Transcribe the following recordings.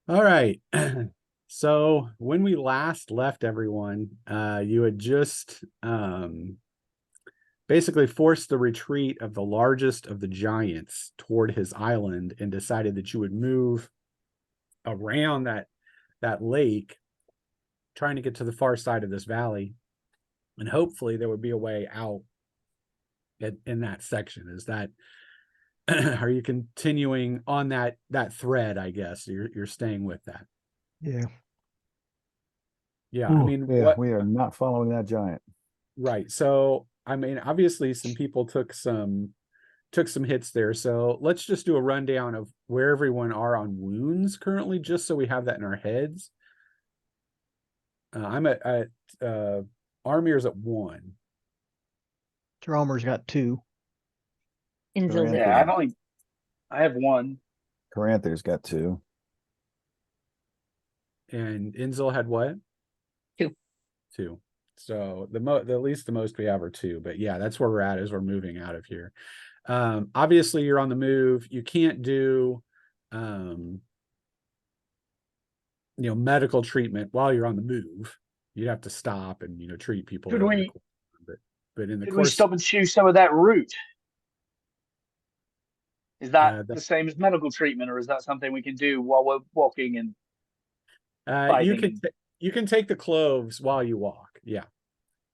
All right. So when we last left everyone, you had just basically forced the retreat of the largest of the giants toward his island and decided that you would move around that lake, trying to get to the far side of this valley, and hopefully there would be a way out in that section. Is that are you continuing on that thread? I guess you're staying with that. Yeah. Yeah, I Ooh, mean, yeah, what we are not following that giant. right. So, I mean, obviously some people took some hits there. So, let's just do a rundown of where everyone are on wounds currently, just so we have that in our heads. I'm at Armir's at 1. Dromer's got 2. Inzil's Corinth at is- two. I have one. Caranther's got 2. And Inzil had what? 2. 2. So the least the most we have are 2. But yeah, that's where we're at as we're moving out of here. Obviously you're on the move. You can't do medical treatment while you're on the move. You'd have to stop and treat people. Could we but in the could we course stop and chew some of that root? Is that the the same as medical treatment, or is that something we can do while we're walking and you fighting? you can take the cloves while you walk. Yeah.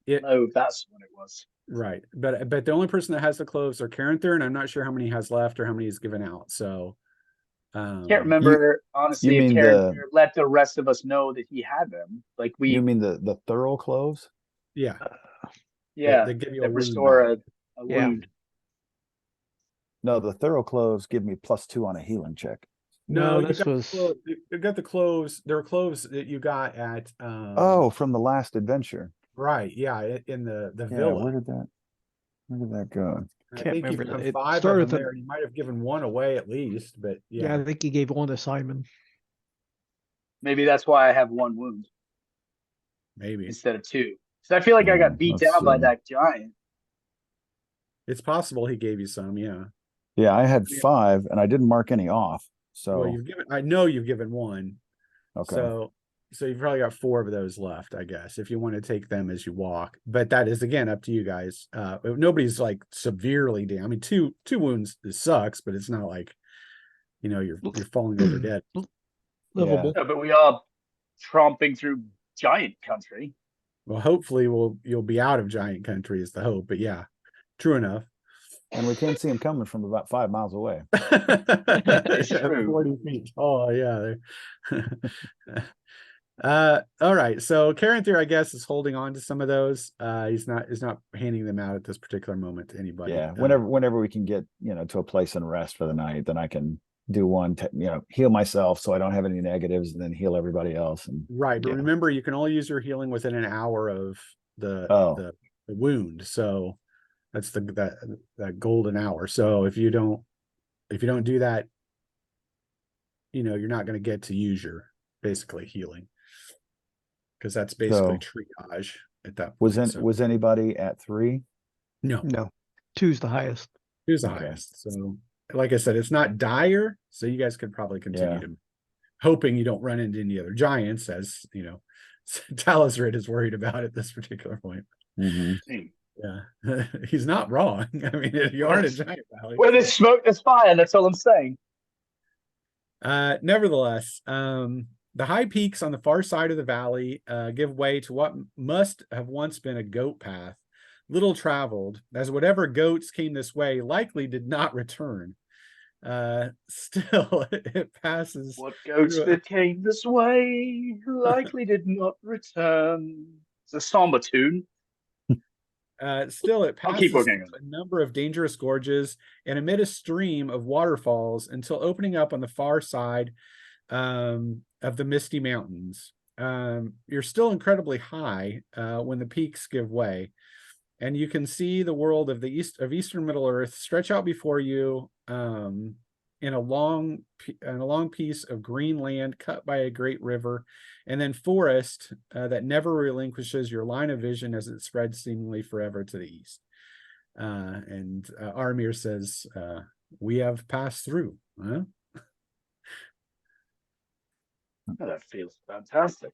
No, that's what it was. Right. But the only person that has the cloves are Caranther, and I'm not sure how many he has left or how many he's given out. So Can't remember honestly if mean Karen let the rest of us know that he had them. Like You mean the thorough cloves? yeah. yeah, They give you a that wound restore back. a Yeah. wound. No, the thorough cloves give me +2 on a healing check. No, No, this was you got the cloves. There are cloves that you got at Oh, from the last adventure. right, yeah, in the Yeah, villa. where did that go? I can't think you've remember given that. It 5 of started them with there. You might have given 1 away at least, but yeah, yeah. I think he gave 1 to Simon. Maybe that's why I have 1 wound Maybe. instead of 2. So I feel like I got beat Let's down by see. that giant. It's possible he gave you some, yeah. Yeah, I had Yeah. 5 and I didn't mark any off. Well, So I know you've given 1. okay. So you've probably got 4 of those left, I guess, if you want to take them as you walk. But that is again up to you guys. Nobody's like severely damaged. I mean, two wounds, it sucks, but it's not like you're falling over dead. Livable. No, but we are tromping through giant country. Well, hopefully you'll be out of giant country is the hope. But yeah, true enough. And we can see him coming from about 5 miles away. It's true. 40 feet. Oh yeah. All right. So Caranther, I guess, is holding on to some of those. He's not handing them out at this particular moment to anybody. Yeah, whenever we can get to a place and rest for the night, then I can do one heal myself so I don't have any negatives, and then heal everybody else. And right, but remember, you can only use your healing within an hour of the wound. So that's that golden hour. So if you don't do that, you're not going to get to use your basically healing, because that's basically triage at that point. Was anybody at 3? No. 2's the highest. Who's the highest? So like I said, it's not dire, so you guys could probably continue to, hoping you don't run into any other giants, as Talazrid is worried about at this particular point. Mm-hmm. Yeah, he's not wrong. I mean, you are in a giant valley. Where there's smoke, there's fire. That's all I'm saying. Nevertheless, the high peaks on the far side of the valley give way to what must have once been a goat path, little traveled, as whatever goats came this way likely did not return. Still, it passes. What goats that came this way likely did not return. It's a somber tune. Still, it I'll keep passes working on a number of dangerous gorges and amid a stream of waterfalls until opening up on the far side of the Misty Mountains. You're still incredibly high when the peaks give way, and you can see the world of Eastern Middle Earth stretch out before you in a long piece of green land cut by a great river, and then forest that never relinquishes your line of vision as it spreads seemingly forever to the east. And Armir says, "We have passed through." Huh? Oh, that feels fantastic.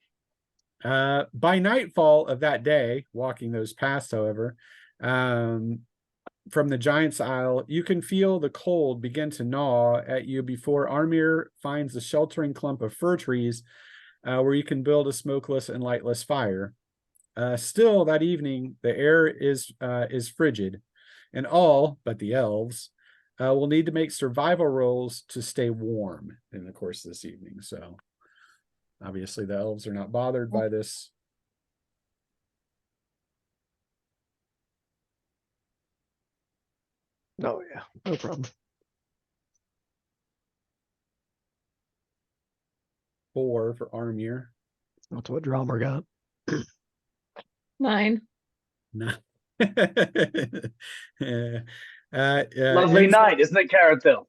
By nightfall of that day, walking those paths, however, from the Giant's Isle, you can feel the cold begin to gnaw at you before Armir finds a sheltering clump of fir trees where you can build a smokeless and lightless fire. Still, that evening, the air is frigid, and all but the elves will need to make survival rolls to stay warm in the course of this evening. So, obviously, the elves are not bothered by this. Oh yeah, no problem. 4 for Armir. That's what Drummer got. 9. No. Lovely night, isn't it, Carathil?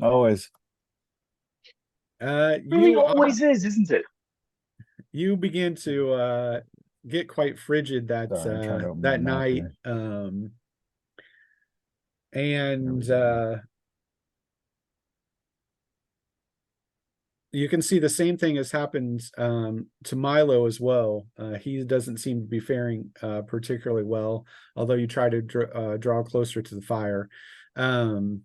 Always. Really always is, isn't it? You begin to get quite frigid that Sorry, I'm trying to open my that map night, here. and we go. You can see the same thing has happened to Milo as well. He doesn't seem to be faring particularly well, although you try to draw closer to the fire. And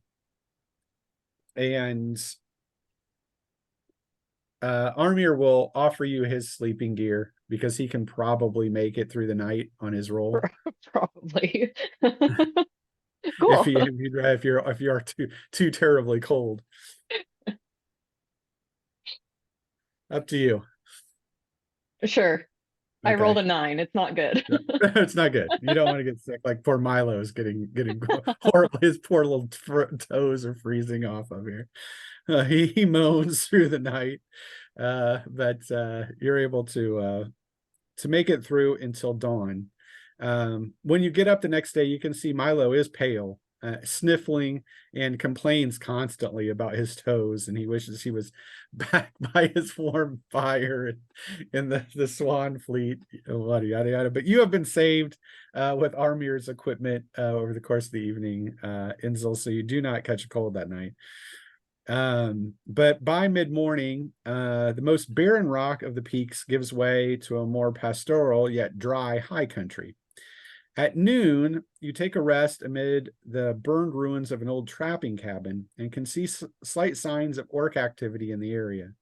Armir will offer you his sleeping gear because he can probably make it through the night on his roll. Probably. If Cool. if you are too terribly cold. Up to you. Sure. I Okay. rolled a 9. It's not good. It's not good. You don't want to get sick. Like poor Milo is getting horrible. His poor little toes are freezing off of here. He moans through the night, but you're able to make it through until dawn. When you get up the next day, you can see Milo is pale, sniffling, and complains constantly about his toes, and he wishes he was back by his warm fire in the Swan Fleet, yada yada. But you have been saved with Armir's equipment over the course of the evening, Inzel, so you do not catch a cold that night. But by mid-morning, the most barren rock of the peaks gives way to a more pastoral yet dry high country. At noon, you take a rest amid the burned ruins of an old trapping cabin and can see slight signs of orc activity in the area.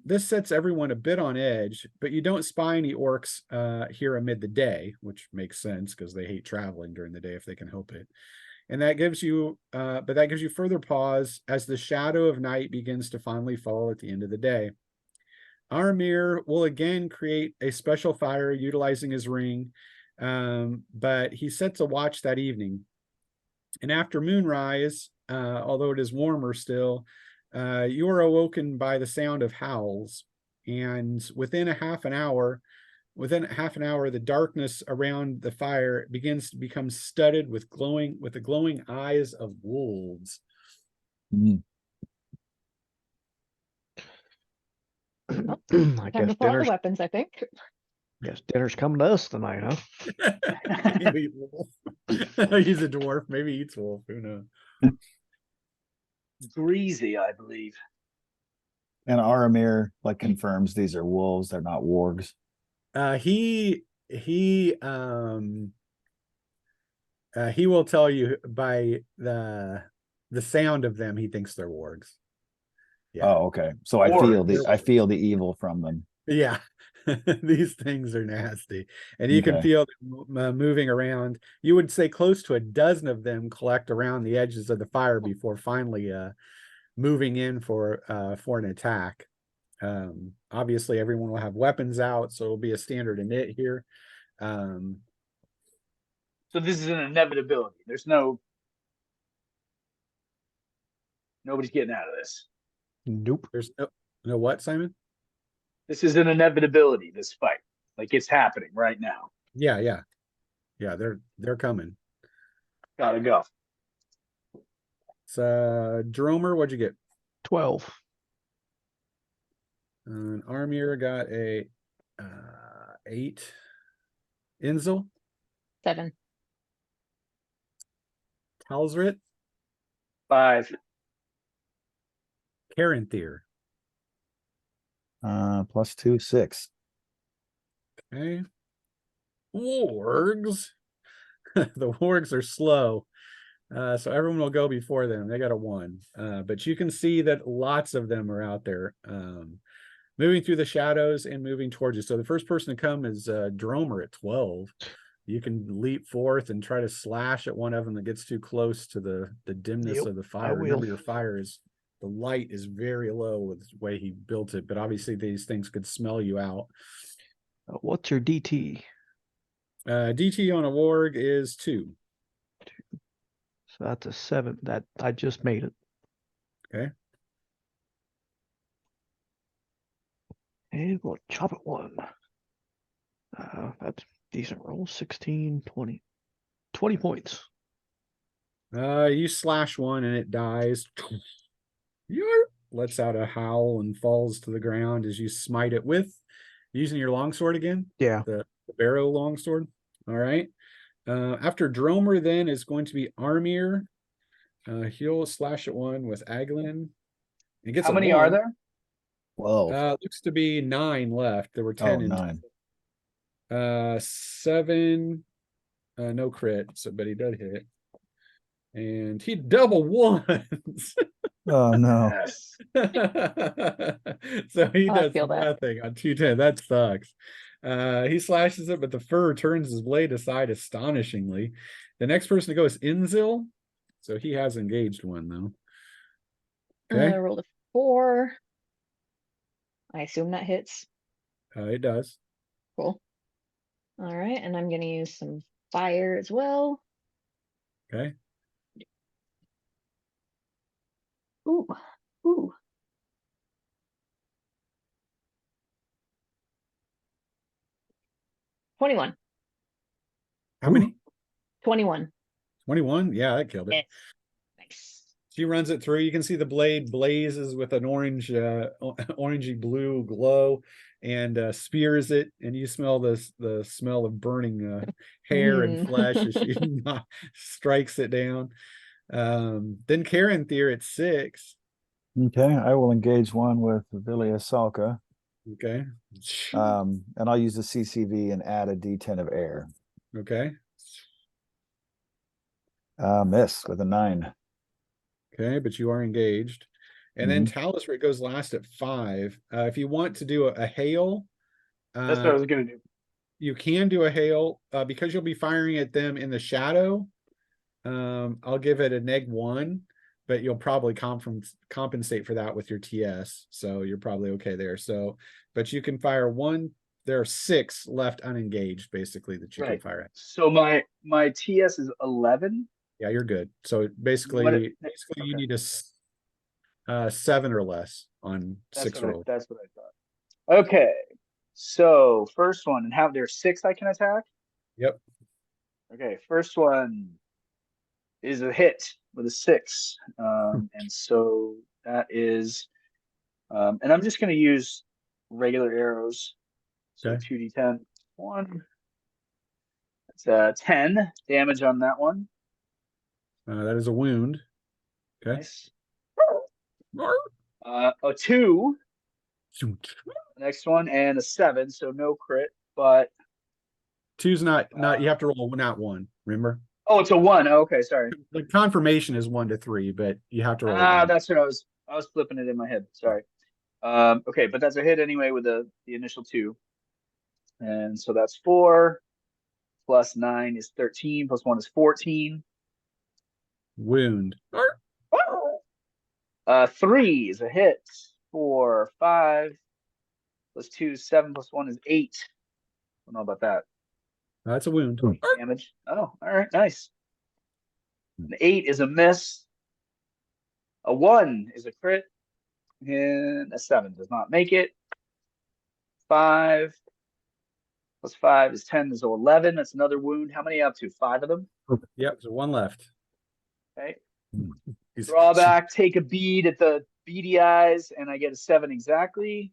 This sets everyone a bit on edge, but you don't spy any orcs here amid the day, which makes sense because they hate traveling during the day if they can help it. And that gives you, further pause as the shadow of night begins to finally fall at the end of the day. Armir will again create a special fire utilizing his ring, but he sets a watch that evening. And after moonrise, although it is warmer still, you are awoken by the sound of howls. And within half an hour, the darkness around the fire begins to become studded with the glowing eyes of wolves. I Time guess to pull out the dinner's, weapons, I think. dinner's coming to us tonight, huh? He's a dwarf. Maybe he eats wolf. Who knows? Greasy, I believe. And Aramir confirms these are wolves, they're not wargs. He will tell you by the sound of them, he thinks they're wargs. Yeah. Oh, okay. So I feel the evil from them. Yeah. These things are nasty, and you can Okay. feel them moving around. You would say close to a dozen of them collect around the edges of the fire before finally moving in for an attack. Obviously everyone will have weapons out, so it'll be a standard init here. So this is an inevitability. Nobody's getting out of this. Nope. There's no what, Simon? This is an inevitability, this fight. Like it's happening right now. Yeah, they're coming. Gotta go. So Dromer, what'd you get? 12. And Armir got a 8. Inzel, 7. Talsrit, 5. Caranthir, +2, 6. Okay. Wargs. The wargs are slow. So everyone will go before them. They got a 1. But you can see that lots of them are out there. Moving through the shadows and moving towards you. So the first person to come is Dromer at 12. You can leap forth and try to slash at one of them that gets too close to the dimness Yep, of the I fire. Remember, will. your fire is, the light is very low with the way he built it, but obviously these things could smell you out. What's your DT? DT on a warg is 2. So that's a 7. That I just made it. Okay. And we'll chop it 1. That's decent roll. 16, 20. 20 points. You slash one and it dies. Yarp! Lets out a howl and falls to the ground as you smite it with using your longsword again. Yeah. The barrow longsword. All right. After Dromer then is going to be Armir. He'll slash at 1 with Aglin. It gets How a many 1. are there? 12. Looks to be 9 left. There were 10 Oh, in 9. 7. No crit, so but he did hit. And he double ones. Oh, no. Yes. So he Oh, I does feel that. nothing on 210. That sucks. He slashes it, but the fur turns his blade aside astonishingly. The next person to go is Inzil. So he has engaged one though. Okay. Rolled a 4. I assume that hits. It does. Cool. All right, and I'm gonna use some fire as well. Okay. Ooh, ooh. $21. How many? 21. 21? Yeah, that killed it. Yes. Nice. She runs it through. You can see the blade blazes with an orange, orangey blue glow, and spears it. And you smell the smell of burning hair and flesh as she strikes it down. Then Karen Thier at 6. Okay, I will engage one with Vilia Salka. Okay. And I'll use the CCV and add a D10 of air. Okay. Miss with a 9. Okay, but you are engaged. And then Talisman goes last at 5. If you want to do a hail, That's what I was gonna do. you can do a hail because you'll be firing at them in the shadow. I'll give it a -1, but you'll probably compensate for that with your TS. So you're probably okay there. So, but you can fire 1. There are 6 left unengaged, basically, that you can Right. fire at. So my TS is 11. Yeah, you're good. So basically, What you okay. need a 7 or less on That's 6 what rolls. that's what I thought. Okay. So first one, and have there 6 I can attack? Yep. Okay, first one is a hit with a 6. And so that is and I'm just gonna use regular arrows. So Okay. 2d10. 1. That's 10 damage on that one. That is a wound. Okay. Nice. A 2. Next one, and a 7, so no crit, but 2's not you have to roll not 1. Remember, oh, it's a 1. Okay, sorry. the confirmation is 1 to 3, but you have to roll. a 1. That's what I was flipping it in my head. Sorry. Okay, but that's a hit anyway with the initial 2. And so that's 4 plus 9 is 13 plus 1 is 14. Wound. 3 is a hit. 4, 5 plus 2 is 7 plus 1 is 8. I don't know about that. That's a wound. Damage. Oh, all right, nice. An 8 is a miss. A 1 is a crit. And a 7 does not make it. 5 plus 5 is 10, so 11. That's another wound. How many up to? 5 of them? Yep, so 1 left. Okay. He's- Draw back, take a bead at the beady eyes, and I get a 7 exactly.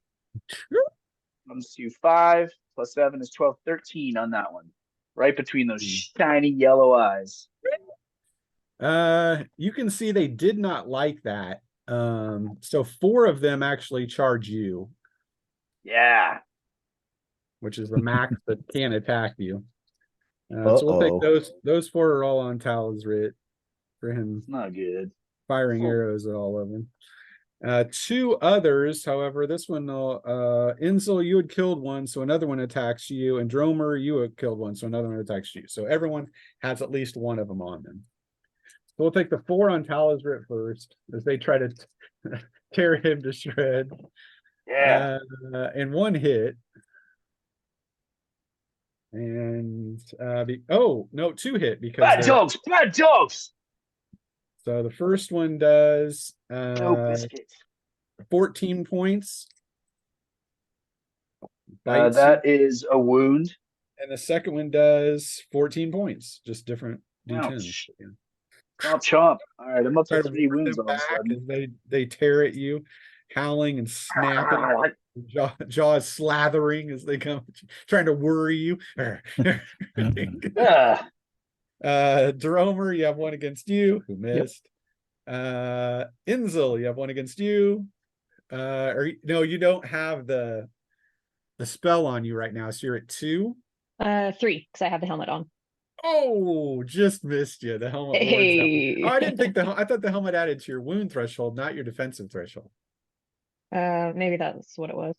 Comes to 5 plus 7 is 12, 13 on that one. Right between those shiny yellow eyes. You can see they did not like that. So 4 of them actually charge you. Yeah. which is the max that can attack you. So we'll take Uh-oh. those 4 are all on Talsrit for him It's not good. firing Oh. arrows at all of them. 2 others, however, this one, Inzel, you had killed one, so another one attacks you, and Dromer, you had killed one, so another one attacks you. So everyone has at least one of them on them. So we'll take the 4 on Talsrit first, as they try to tear him to shreds. Yeah. And 1 hit. And 2 hit because Bad they're jokes. Bad jokes. so the first one does No biscuits. 14 points. Bites you. That is a wound. And the second one does 14 points, just different D10s. Ouch. Chomp chomp. All right, I'm up Try to to 3 ward wounds them all of a back sudden. as they tear at you, howling and snapping, jaws slathering as they come, trying to worry you. Dromer, you have 1 against you, who missed. Inzel, you have 1 against you. No, you don't have the spell on you right now, so you're at 2. 3, because I have the helmet on. Oh, just missed you. The helmet wards out. Hey. Oh, I didn't think I thought the helmet added to your wound threshold, not your defensive threshold. Maybe that's what it was.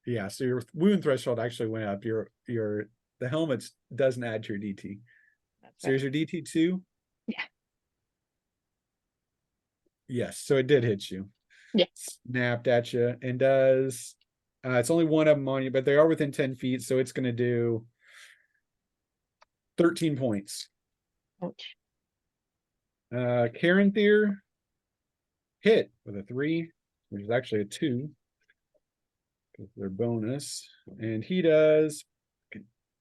Yeah, so your wound threshold actually went up. The helmet doesn't add to your DT. That's So right. here's your DT 2. Yeah. Yes, so it did hit you. Yeah. Snapped at you and does. It's only 1 of them on you, but they are within 10 feet, so it's going to do 13 points. Ouch. Caranthir hit with a 3, which is actually a 2. Because their bonus. And he does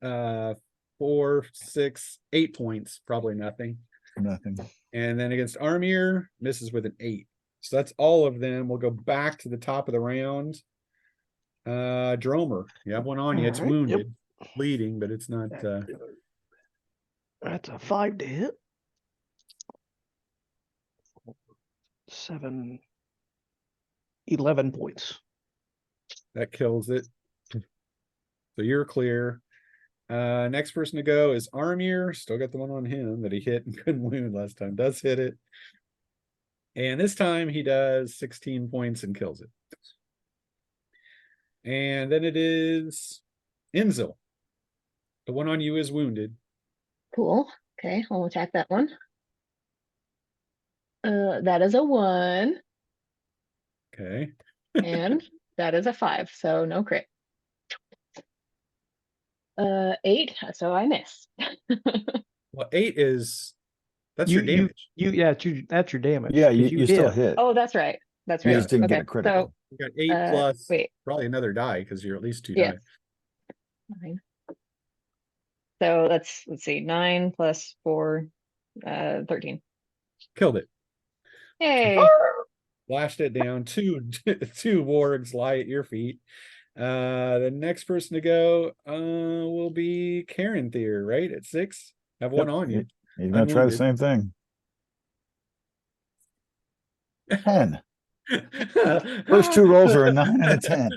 4, 6, 8 points, probably nothing. Nothing. And then against Armir, misses with an 8. So that's all of them. We'll go back to the top of the round. Dromer, you have 1 on you. It's All right, yep. wounded, bleeding, but it's not. That's a 5 to hit. 7, 11 points. That kills it. So you're clear. Next person to go is Armir. Still got the 1 on him that he hit and couldn't wound last time. Does hit it. And this time he does 16 points and kills it. And then it is Inzel. The 1 on you is wounded. Cool. Okay, I'll attack that one. That is a 1. Okay. And that is a 5, so no crit. 8, so I miss. Well, 8 is that's your damage. That's your damage. Yeah, 'cause you still hit. hit. Oh, that's right. That's You right. just didn't get Okay, a critical. You got 8 so, plus wait, probably another die because you're at least 2 Yeah. die. 9. So let's see, 9 plus 4, 13. Killed it. Hey, Flashed it down. Two wargs lie at your feet. The next person to go will be Caranthir, right? At 6. Have 1 on you. He's gonna try the Unwounded. same thing. 10. First 2 rolls are a 9 and a 10.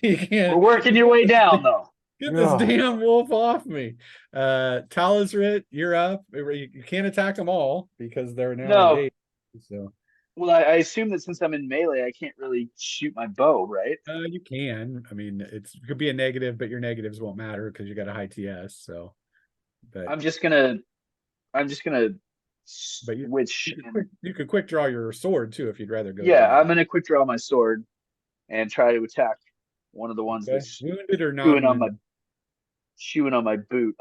You can't We're working your way down, though. get this Yeah. damn wolf off me. Talsrit, you're up. You can't attack them all because they're now No. engaged. So Well, I assume that since I'm in melee, I can't really shoot my bow, right? you can. I mean, it could be a negative, but your negatives won't matter because you got a high TS. So, but I'm just gonna But you- switch. you could quick draw your sword too if you'd rather go. Yeah, that I'm gonna quick draw my sword and try to attack one of the ones okay. that's Wounded or not? chewing on my boot.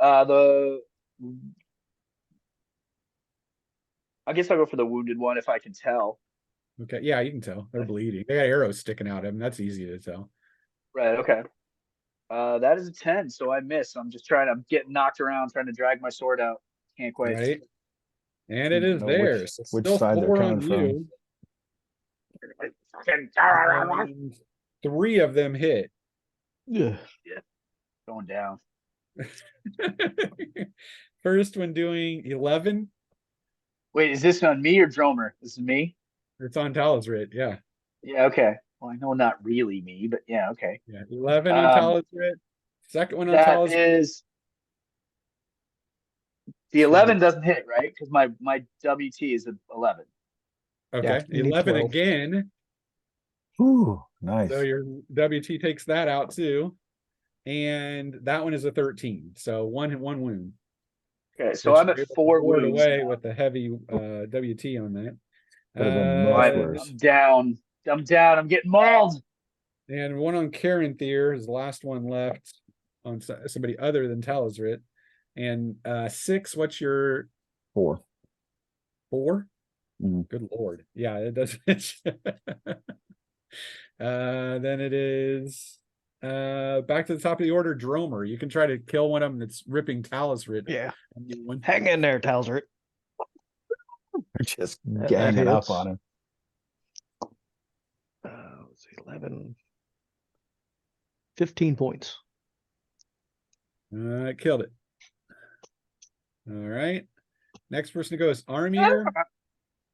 I guess I'll go for the wounded one if I can tell. Okay, yeah, you can tell they're bleeding. They got arrows sticking out of them. That's easy to tell. Right. Okay. That is a 10, so I miss. I'm getting knocked around, trying to drag my sword out. Can't quite. Right, and it is Know there. which So side still they're 4 coming on from. you. And 3 of them hit. Yeah. Going down. First one doing 11. Wait, is this on me or Dromer? This is me? It's on Talsrit, yeah. Yeah, okay. Well, I know not really me, but yeah, okay. Yeah, 11 on Um, Talisman. Second one on That Talisman. is the 11 doesn't hit, right? Because my WT is 11. Okay, you need 11 12. again. Ooh, nice. So your WT takes that out too. And that one is a 13. So one wound. Okay, so But I'm you're at able to 4 ward wounds away now. with the heavy WT on that. Could have been much I'm, worse. I'm down. I'm down. I'm getting mauled. And one on Karen Thier is the last one left on somebody other than Talisrit. And 6, what's your 4. 4? Mhm. Good Lord. Yeah, it does. Then it is back to the top of the order, Dromer. You can try to kill one of them that's ripping Talisrit. Yeah. One. Hang in there, Talzert. Just That ganging up hits. on him. Let's see, 11. 15 points. Killed it. All right. Next person to go is Armir.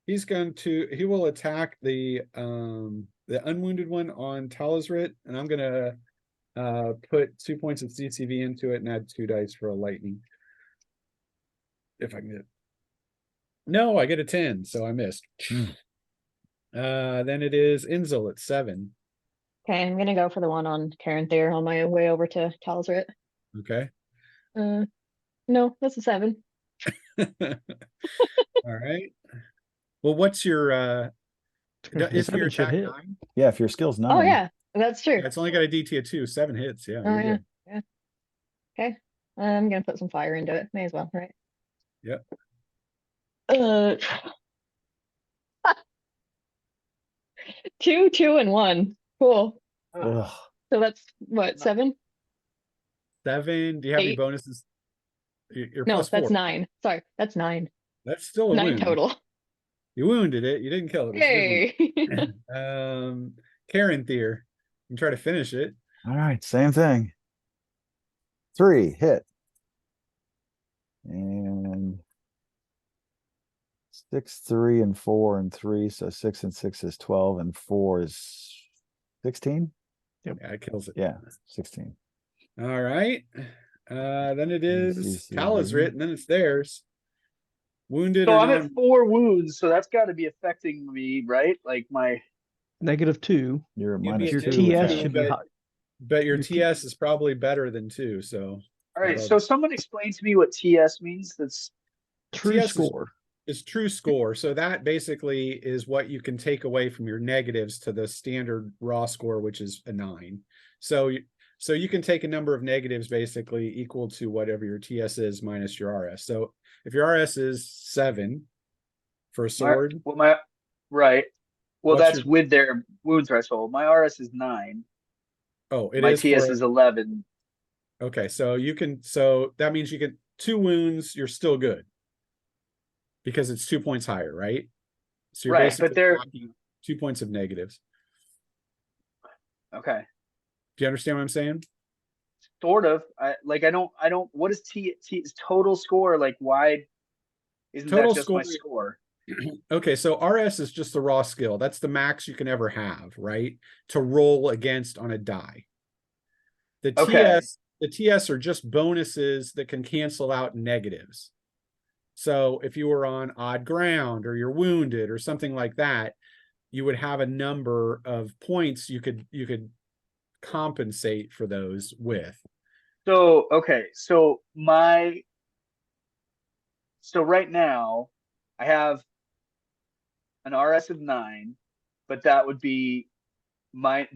He will attack the unwounded one on Talisrit, and I'm gonna put 2 points of CCV into it and add 2 dice for a lightning. If I can get it. No, I get a 10, so I missed. Then it is Inzel at 7. Okay, I'm gonna go for the one on Karen Thayer on my way over to Talsrit. Okay. No, that's a 7. All right. Well, what's your is your 7 should attack hit. 9? Yeah, if your skill's 9. Oh yeah, that's true. Yeah, it's only got a DT of 2, 7 hits. Yeah, Oh you're yeah, good. yeah. Okay, I'm gonna put some fire into it. May as well, right? Yep. 2, 2, and 1. Cool. Ugh. So that's what, 7? 7. Do you have any 8? bonuses? You're No, plus that's 4. 9. Sorry, that's 9. That's still a 9 wound. total. You wounded it. You didn't kill it. It's a good Yay! wound. Karen Thier. You can try to finish it. All right, same thing. 3 hit. And 6, 3, and 4, and 3. So 6 and 6 is 12, and 4 is 16. Yeah, it kills it. Yeah, 16. All right. Then it is CCV. Talisrit, and then it's theirs. Wounded So or I'm non. at 4 wounds, so that's got to be affecting me, right? Like my -2. You're at You'd be minus Your at 2. two, TS yeah. should be But- high. But your Your T- TS is probably better than 2. So all right. So someone explain to me what TS means. That's True TS is- score. is true score. So that basically is what you can take away from your negatives to the standard raw score, which is a 9. So you can take a number of negatives basically equal to whatever your TS is minus your RS. So if your RS is 7 for a sword, well, my right. Well, What's that's your- with their wound threshold. My RS is 9. it My is TS for, is 11. okay. So that means you get 2 wounds. You're still good because it's 2 points higher, right? So you're Right, basically but they're knocking 2 points of negatives. okay. Do you understand what I'm saying? Sort of. I don't. What is T's total score? Like, why isn't Total that just my score- score? Okay, so RS is just the raw skill. That's the max you can ever have, right? To roll against on a die. The Okay. TS are just bonuses that can cancel out negatives. So if you were on odd ground or you're wounded or something like that, you would have a number of points you could compensate for those with. So okay. So right now, I have an RS of 9, but that would be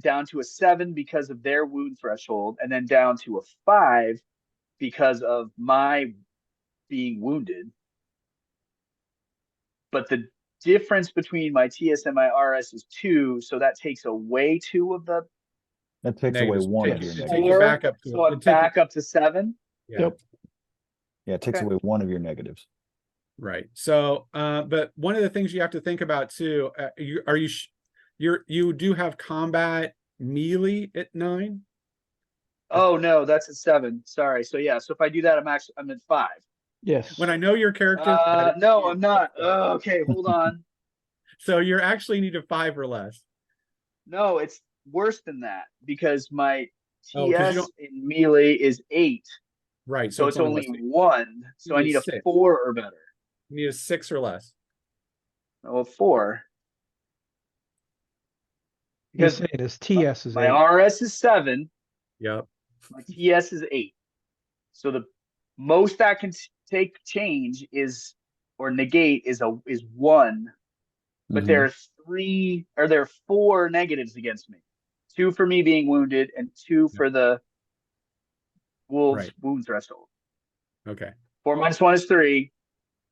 down to a 7 because of their wound threshold, and then down to a 5 because of my being wounded. But the difference between my TS and my RS is 2, so that takes away 2 of the That takes Negatives. away 1 of Take- your it negatives. take you back up to so I'm it take you- back up to 7. Yeah. Yep. Yeah, it takes Okay. away 1 of your negatives. Right. So, but one of the things you have to think about too, you do have combat melee at 9? Oh no, that's a 7. Sorry. So yeah. So if I do that, I'm at 5. Yes. When I know your character, No, I'm not. Oh, okay, hold on. so you're actually need a 5 or less. No, it's worse than that because my Oh, 'cause you TS don't- in melee is 8. Right, So it's only less than- 1. So I need need a 6. 4 or better. You need a 6 or less. Oh, 4. He's Because saying his TS is my 8. RS is 7. Yep. My TS is 8. So the most that can take change is, or negate is 1. But there are 4 negatives against me. 2 for me being wounded and 2 for the wolves Right. wound threshold. Okay. 4 minus 1 is 3.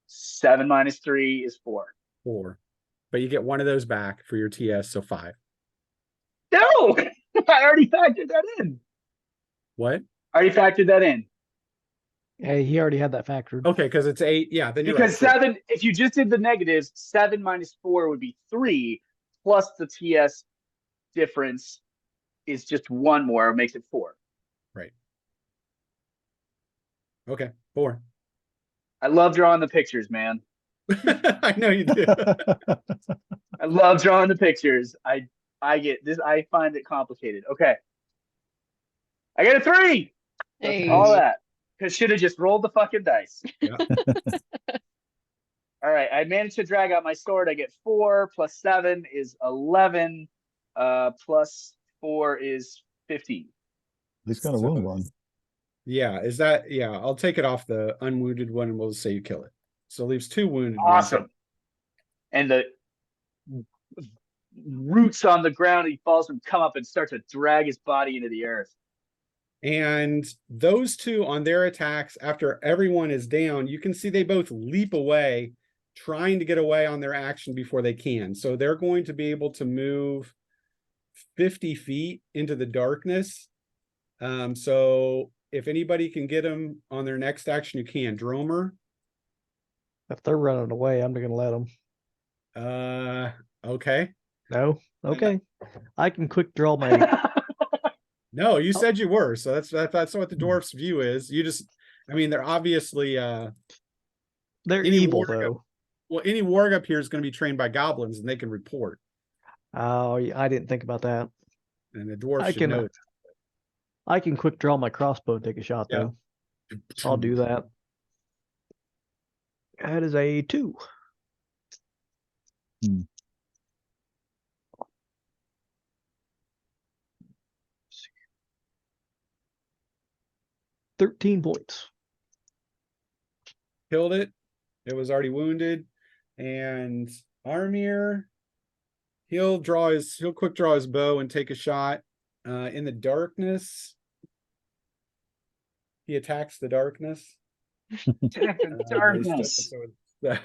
7 minus 3 is 4. 4. But you get one of those back for your TS, so 5. No, I already factored that in. What? I already factored that in. Hey, he already had that factored. Okay, because it's 8. Yeah, then you're Because right. 7, if you just did the negatives, 7 minus 4 would be 3, plus the TS difference is just 1 more, makes it 4. Right. Okay, 4. I love drawing the pictures, man. I know you do. I love drawing the pictures. I get this. I find it complicated. Okay. I get a 3. Hey. All that. Because should have just rolled the fucking dice. Yeah. All right. I managed to drag out my sword. I get 4 plus 7 is 11. Plus 4 is 15. He's got a wound one. Yeah, is that, yeah, I'll take it off the unwounded one and we'll say you kill it. So it leaves 2 wounded. one. Awesome. And the roots on the ground, he falls and come up and start to drag his body into the earth. And those 2 on their attacks, after everyone is down, you can see they both leap away, trying to get away on their action before they can. So they're going to be able to move 50 feet into the darkness. So if anybody can get them on their next action, you can. Dromer. If they're running away, I'm not gonna let them. Okay. No, okay. I can quick draw my. No, you said you were, so that's what the dwarf's view is. You just, I mean, they're obviously They're any evil warg up- though. well, any warg up here is going to be trained by goblins, and they can report. Oh, I didn't think about that. And the dwarf I should can- know. I can quick draw my crossbow and take a shot Yeah. though. I'll do that. That is a 2. Hmm. $13 points. Killed it. It was already wounded, and Armir, he'll quick draw his bow and take a shot. In the darkness, he attacks the darkness. Darkness. So it's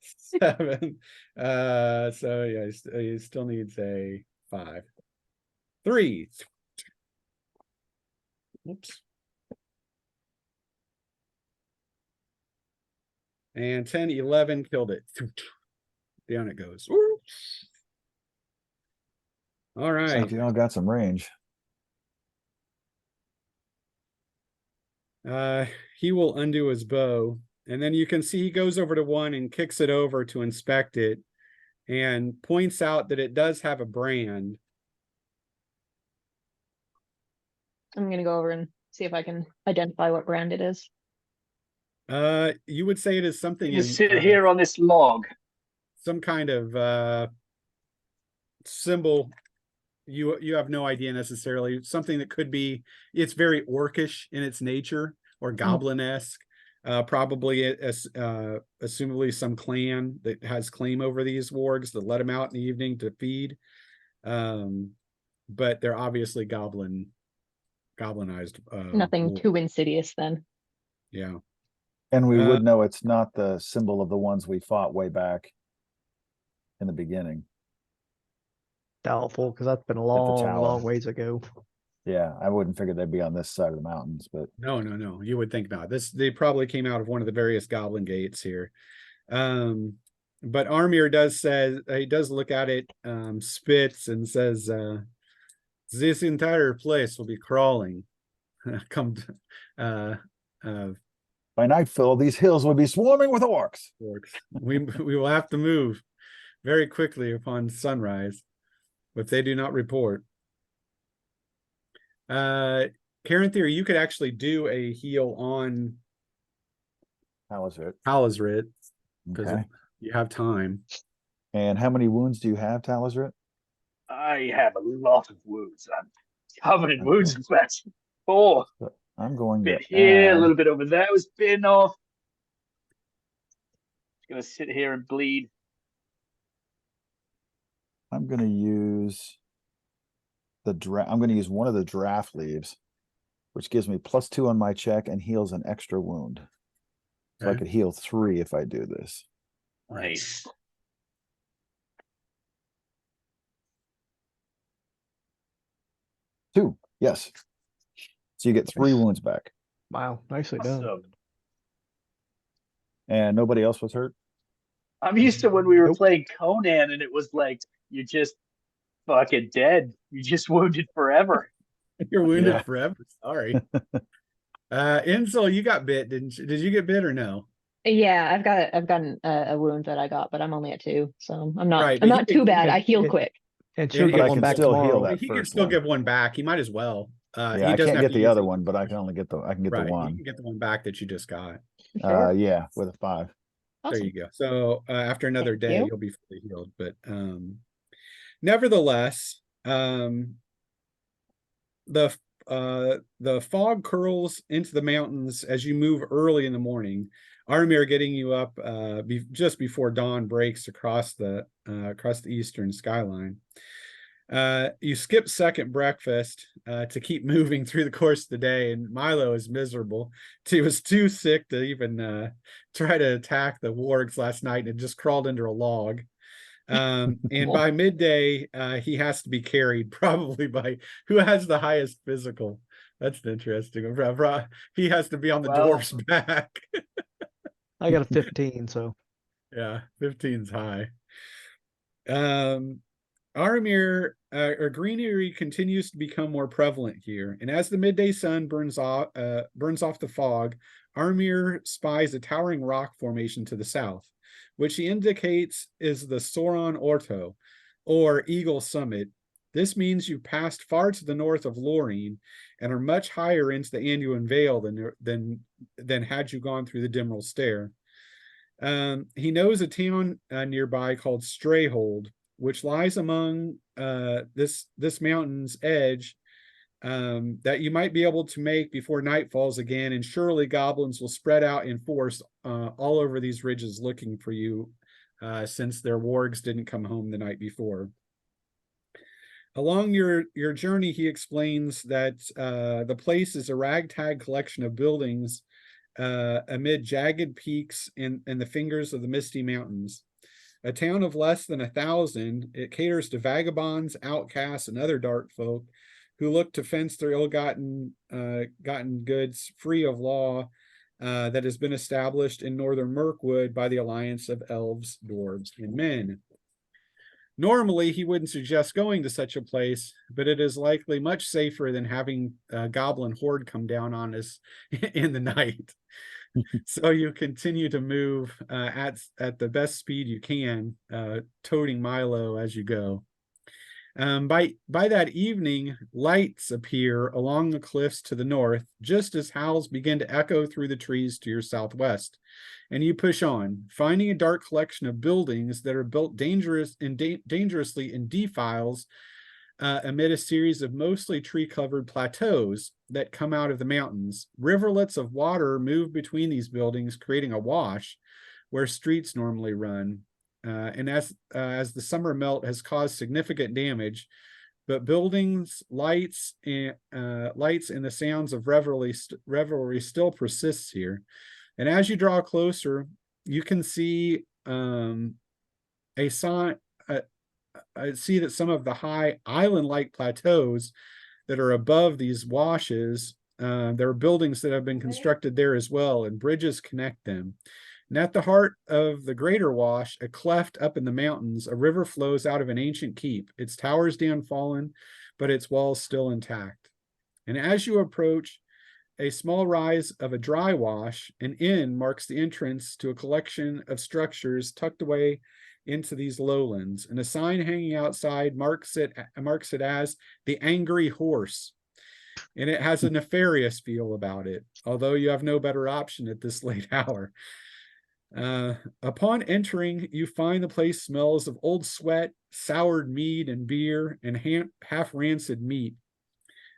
7. So yeah, he still needs a 5. 3. Whoops. And 10, 11 killed it. Down it goes. All Sounds right. like you all got some range. He will undo his bow, and then you can see he goes over to one and kicks it over to inspect it and points out that it does have a brand. I'm gonna go over and see if I can identify what brand it is. You would say it is something You in just sit here on this log. some kind of symbol. You have no idea necessarily. Something that could be, it's very orcish in its nature or goblin-esque. Probably assumably some clan that has claim over these wargs that let them out in the evening to feed. But they're obviously goblinized. Nothing warg. too insidious then. Yeah. And we would know it's not the symbol of the ones we fought way back in the beginning. Doubtful, because that's been a tower. long ways ago. Yeah, I wouldn't figure they'd be on this side of the mountains, but No. You would think not. They probably came out of one of the various goblin gates here. But Armir he does look at it, spits and says, this entire place will be crawling. by nightfall, these hills would be swarming with orcs. We will have to move very quickly upon sunrise. if they do not report. Karen Theory, you could actually do a heal on How is it? Talisrit because Okay. you have time. And how many wounds do you have, Talisrit? I have a lot of wounds. I'm covered in Okay. wounds. In fact, 4. So I'm going to Bit here, a add, little bit over there was bitten off. Just gonna sit here and bleed. I'm going to use I'm going to use one of the draft leaves, which gives me +2 on my check and heals an extra wound. So I Okay. could heal 3 if I do this. Nice. Two, yes. So you get 3 Nice. wounds back. Wow, nicely done. Awesome. And nobody else was hurt? I'm used to when we were Nope. playing Conan and it was like, you're just fucking dead. You just wounded forever. You're wounded Yeah. forever. Sorry. Insel, you got bit, didn't you? Did you get bit or no? Yeah, I've gotten a wound that I got, but I'm only at 2, so I'm not Right, I'm but not he- too bad. yeah, I heal yeah. quick. And Yeah, she'll but get I one can back still heal tomorrow. that. He can first still one. give one back. He might as well. Yeah, He I doesn't can't have get to the use other it. one, but I can only get the Right, you one. can get the one back that you just got. Sure. Yeah, with a 5. There Awesome. you go. So after another Thank day, you. you'll be fully healed. But nevertheless, the fog curls into the mountains as you move early in the morning. Armir getting you up just before dawn breaks across the eastern skyline. You skip second breakfast to keep moving through the course of the day, and Milo is miserable. He was too sick to even try to attack the wargs last night and just crawled under a log. And by midday, he has to be carried, probably by who has the highest physical. That's interesting. He has to be on the Well- dwarf's back. I got a 15, so Yeah, 15's high. Aramir or greenery continues to become more prevalent here, and as the midday sun burns off the fog, Aramir spies a towering rock formation to the south, which he indicates is the Sauron Orto, or Eagle Summit. This means you've passed far to the north of Lorien and are much higher into the Anduin Vale than had you gone through the Dimral Stair. He knows a town nearby called Strayhold, which lies among this mountain's edge, that you might be able to make before night falls again, and surely goblins will spread out in force all over these ridges looking for you, since their wargs didn't come home the night before. Along your journey, he explains that the place is a ragtag collection of buildings amid jagged peaks in the fingers of the Misty Mountains. A town of less than 1,000, it caters to vagabonds, outcasts, and other dark folk who look to fence their ill-gotten goods free of law that has been established in northern Mirkwood by the alliance of elves, dwarves, and men. Normally, he wouldn't suggest going to such a place, but it is likely much safer than having a goblin horde come down on us in the night. So you continue to move at the best speed you can, toting Milo as you go. By that evening, lights appear along the cliffs to the north, just as howls begin to echo through the trees to your southwest. And you push on, finding a dark collection of buildings that are built dangerously in defiles amid a series of mostly tree-covered plateaus that come out of the mountains. Riverlets of water move between these buildings, creating a wash where streets normally run. And as the summer melt has caused significant damage, but buildings, lights, and the sounds of revelry still persists here. And as you draw closer, you can see a sign. I see that some of the high island-like plateaus that are above these washes, there are buildings that have been constructed there as well, and bridges connect them. And at the heart of the greater wash, a cleft up in the mountains, a river flows out of an ancient keep. Its towers down fallen, but its walls still intact. And as you approach a small rise of a dry wash, an inn marks the entrance to a collection of structures tucked away into these lowlands, and a sign hanging outside marks it as the Angry Horse. And it has a nefarious feel about it, although you have no better option at this late hour. Upon entering, you find the place smells of old sweat, soured mead and beer, and half-rancid meat.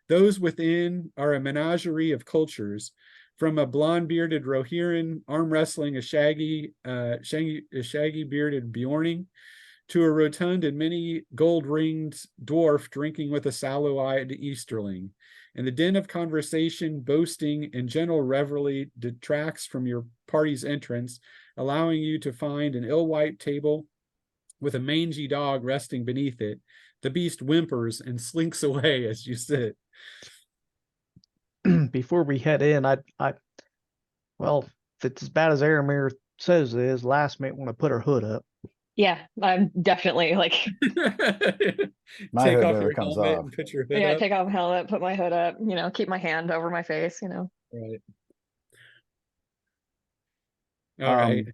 Those within are a menagerie of cultures, from a blonde-bearded Rohirrim arm wrestling a shaggy bearded Bjorning, to a rotund and many gold-ringed dwarf drinking with a sallow-eyed Easterling. And the din of conversation, boasting, and general revelry detracts from your party's entrance, allowing you to find an ill-wiped table with a mangy dog resting beneath it. The beast whimpers and slinks away as you sit. Before we head in, well, if it's as bad as Aramir says it is, Lass may want to put her hood up. Yeah, I'm definitely like, My Take hood off never your comes helmet off. and put your hood yeah, up. take off my helmet, put my hood up, keep my hand over my face, Right. All right.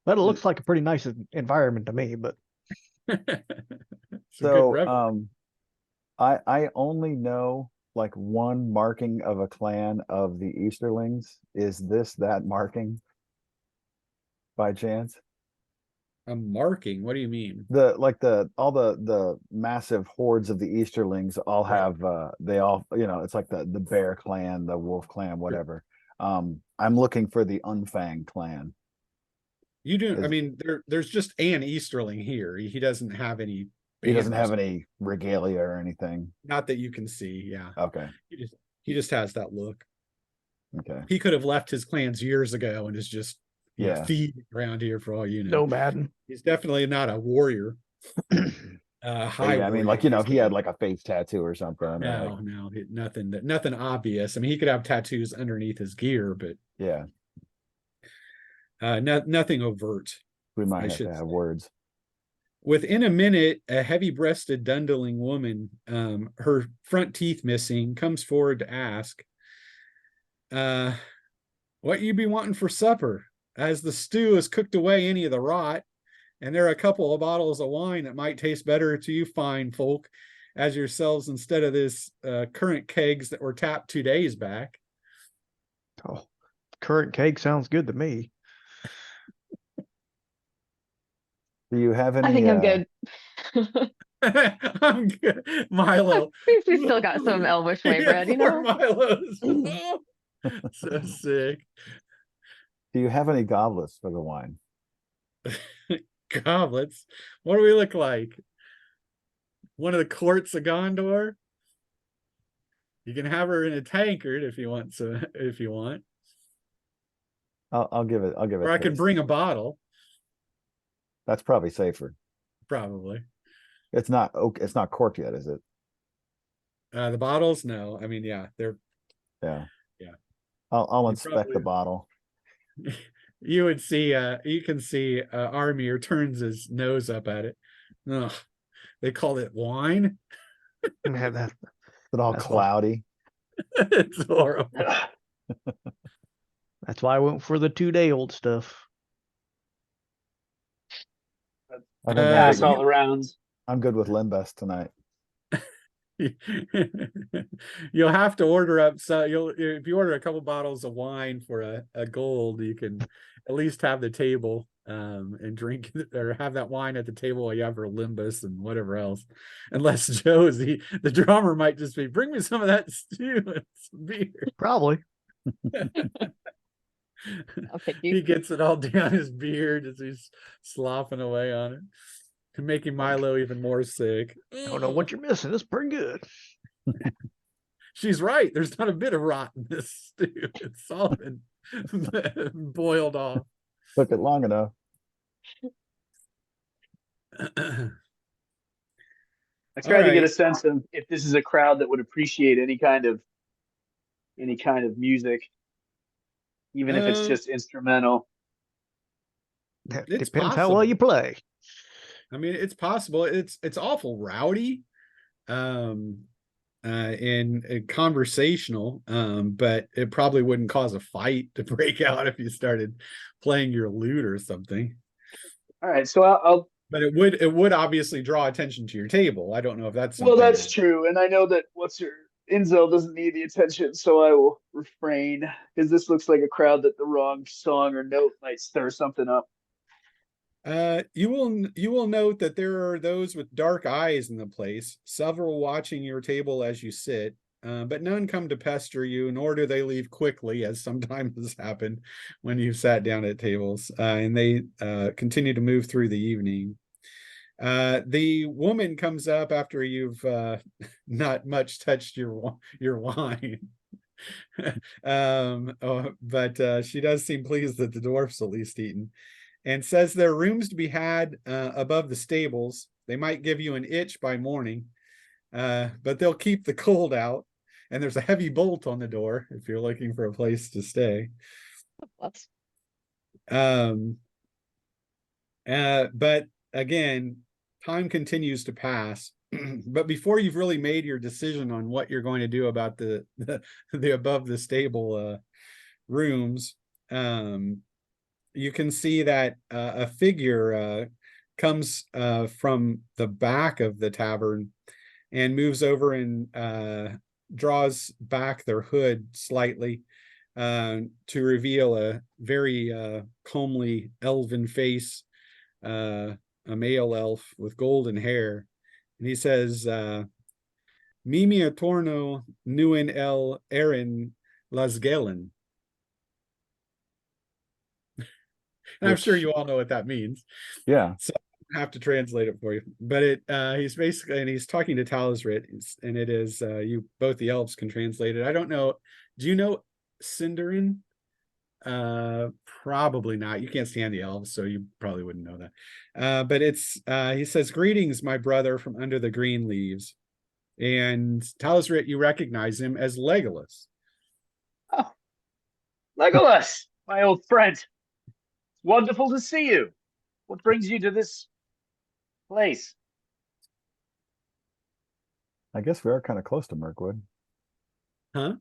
But it looks like a pretty nice environment to me, but It's a good So, revel. I only know like one marking of a clan of the Easterlings. Is this that marking? By chance? A marking. What do you mean? All the massive hordes of the Easterlings all Right. have they all, it's like the Bear clan, the Wolf clan, whatever. I'm looking for the Unfang clan. You do. I Is- mean, there's just an Easterling here. He doesn't have any. He doesn't banners. have any regalia or anything. Not that you can see. Yeah. Okay. He just has that look. Okay. He could have left his clans years ago and is just Yeah. feeding around here for all you know. no Madden. He's definitely not a warrior. But High. yeah, I mean, warrior. like, He's he had like a face tattoo or something. no, nothing obvious. I mean, he could have tattoos underneath his gear, but Yeah, nothing overt. we might I have should to have say. words. Within a minute, a heavy-breasted, dundling woman, her front teeth missing, comes forward to ask, what you be wanting for supper? As the stew has cooked away any of the rot, and there are a couple of bottles of wine that might taste better to you fine folk as yourselves instead of this current kegs that were tapped 2 days back. Oh, current cake sounds good to me. Do you have any? I think I'm good. I'm good. Milo. We still got some Elvish way bread, Poor Milo's. So sick. Do you have any goblets for the wine? Goblets. What do we look like? One of the courts of Gondor? You can have her in a tankard if you want. I'll give it. Or I can bring a bottle. That's probably safer. Probably. It's not. It's not corked yet, is it? The bottles, no. I mean, yeah, they're. Yeah. Yeah. I'll You inspect the probably- bottle. You would see. You can see. Armir turns his nose up at it. Ugh, they call it wine. Yeah, that, It's all That's all. cloudy. It's horrible. that's why I went for the 2-day-old stuff. I think Pass you- all the rounds. I'm good with Limbest tonight. You'll have to order up. So if you order a couple bottles of wine for a gold, you can at least have the table and drink or have that wine at the table while you have her Limbus and whatever else. Unless Josie, the drummer, might just be, bring me some of that stew and some beer. Probably. I'll pick He you. gets it all down his beard as he's slopping away on it, making Milo even more sick. I don't know what you're missing. It's pretty good. She's right. There's not a bit of rot in this stew. It's all been boiled off. Took it long enough. I tried to get a Alright. sense of if this is a crowd that would appreciate any kind of music, even if it's just instrumental. It It's depends how well you play. I mean, it's possible. It's awful rowdy, and conversational, but it probably wouldn't cause a fight to break out if you started playing your lute or something. All right, so I'll But it would obviously draw attention to your table. I don't know if that's Well, something. that's true, and I know that Inzel doesn't need the attention, so I will refrain because this looks like a crowd that the wrong song or note might stir something up. You will note that there are those with dark eyes in the place, several watching your table as you sit, but none come to pester you, nor do they leave quickly, as sometimes has happened when you've sat down at tables, and they continue to move through the evening. The woman comes up after you've not much touched your wine. But she does seem pleased that the dwarf's at least eaten, and says there are rooms to be had above the stables. They might give you an itch by morning, but they'll keep the cold out. And there's a heavy bolt on the door if you're looking for a place to stay. Whoops. But again, time continues to pass. But before you've really made your decision on what you're going to do about the above the stable rooms, you can see that a figure comes from the back of the tavern and moves over and draws back their hood slightly to reveal a very comely elven face, a male elf with golden hair. And he says, Mimi atorno nuen el erin las gelen. And I'm sure you all know what that means. Yeah. So I have to translate it for you. But he's basically, and he's talking to Talisrit, and it is, you, both the elves can translate it. I don't know. Do you know Sindarin? Probably not. You can't stand the elves, so you probably wouldn't know that. But it's, he says, greetings, my brother from under the green leaves. And Talisrit, you recognize him as Legolas. Oh, Legolas, my old friend. Wonderful to see you. What brings you to this place? I guess we are kind of close to Mirkwood. Huh?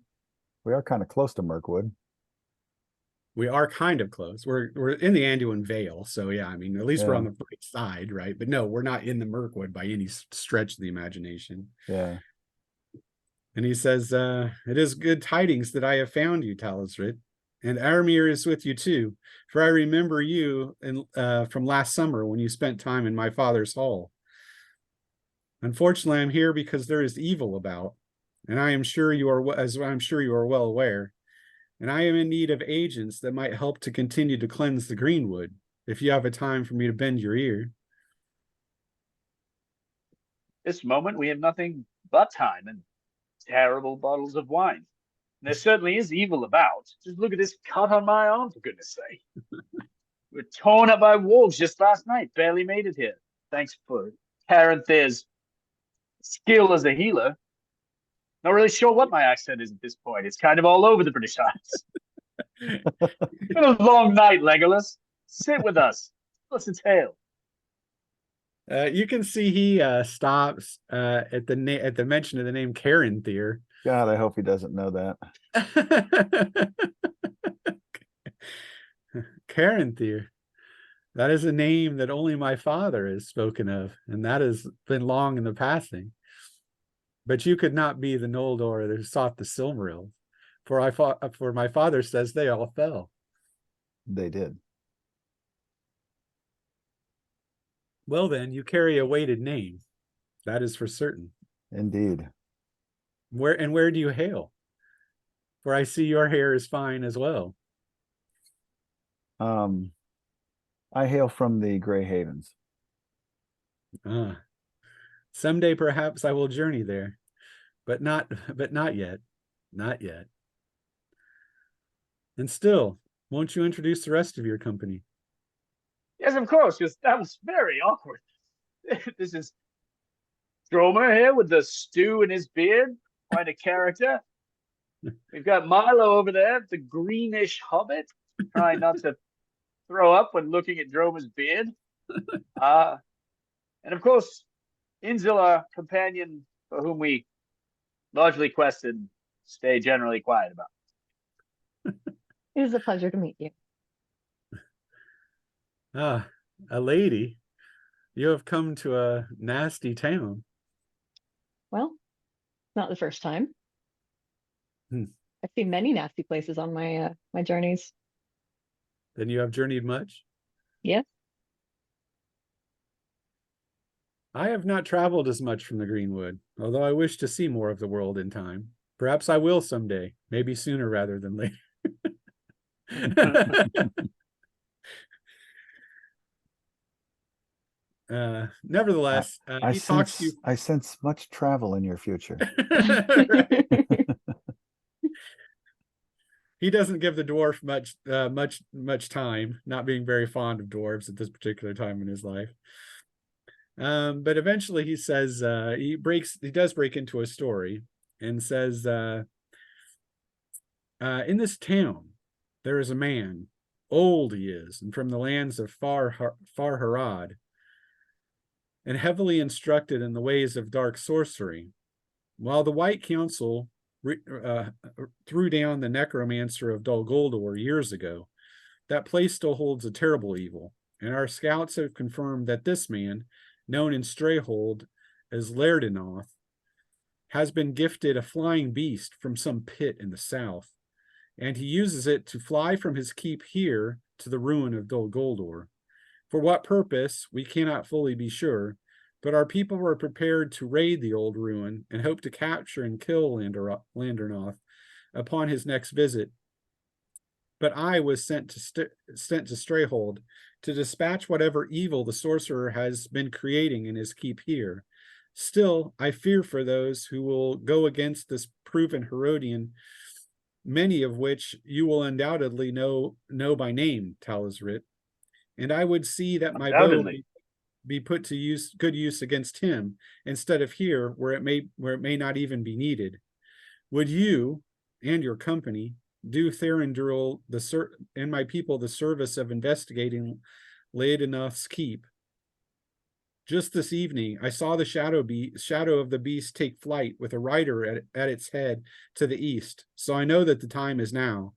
We are kind of close to Mirkwood. We are kind of close. We're in the Anduin Vale, so yeah, I mean, at least we're on the right side, right? But no, we're not in the Mirkwood by any stretch of the imagination. Yeah. And he says, it is good tidings that I have found you, Talisrit. And Aramir is with you too, for I remember you from last summer when you spent time in my father's hall. Unfortunately, I'm here because there is evil about, and I am sure you are, as I'm sure you are well aware. And I am in need of agents that might help to continue to cleanse the greenwood, if you have a time for me to bend your ear. This moment we have nothing but time and terrible bottles of wine. And there certainly is evil about. Just look at this cut on my arm, for goodness sake. We were torn up by wolves just last night, barely made it here. Thanks for Caranthir's skill as a healer. Not really sure what my accent is at this point. It's kind of all over the British Isles. It's been a long night, Legolas. Sit with us. Tell us a tale. You can see he stops at the mention of the name Caranthir. God, I hope he doesn't know that. Caranthir. That is a name that only my father has spoken of, and that has been long in the passing. But you could not be the Noldor that sought the Silmarils, for my father says they all fell. They did. Well then, you carry a weighted name. That is for certain. Indeed. Where do you hail? For I see your hair is fine as well. I hail from the Grey Havens. Someday perhaps I will journey there, but not yet. Not yet. And still, won't you introduce the rest of your company? Yes, of course, because that was very awkward. This is Dromer here with the stew in his beard. Quite a character. We've got Milo over there, the greenish hobbit, trying not to throw up when looking at Dromer's beard. And of course, Inzil, our companion, for whom we largely quested, stay generally quiet about. It was a pleasure to meet you. A lady. You have come to a nasty town. Well, not the first time. Hmm. I've seen many nasty places on my my journeys. Then you have journeyed much? Yes. I have not traveled as much from the Greenwood, although I wish to see more of the world in time. Perhaps I will someday, maybe sooner rather than later. Nevertheless, he talks to you. I sense much travel in your future. Right. He doesn't give the dwarf much time, not being very fond of dwarves at this particular time in his life. But eventually he says, he does break into a story and says, in this town, there is a man, old he is, and from the lands of far Harad, and heavily instructed in the ways of dark sorcery. While the White Council threw down the necromancer of Dol Guldur years ago, that place still holds a terrible evil, and our scouts have confirmed that this man, known in Strayhold as Lerdinoth, has been gifted a flying beast from some pit in the south, and he uses it to fly from his keep here to the ruin of Dol Guldur. For what purpose, we cannot fully be sure, but our people were prepared to raid the old ruin and hope to capture and kill Landernoth upon his next visit. But I was sent to Strayhold to dispatch whatever evil the sorcerer has been creating in his keep here. Still, I fear for those who will go against this proven Herodian, many of which you will undoubtedly know by name, Talazrit. And I would see that my bow be put to good use against him, instead of here, where it may not even be needed. Would you and your company do Thranduil and my people the service of investigating Lerdinoth's keep? Just this evening, I saw the shadow of the beast take flight with a rider at its head to the east, so I know that the time is now.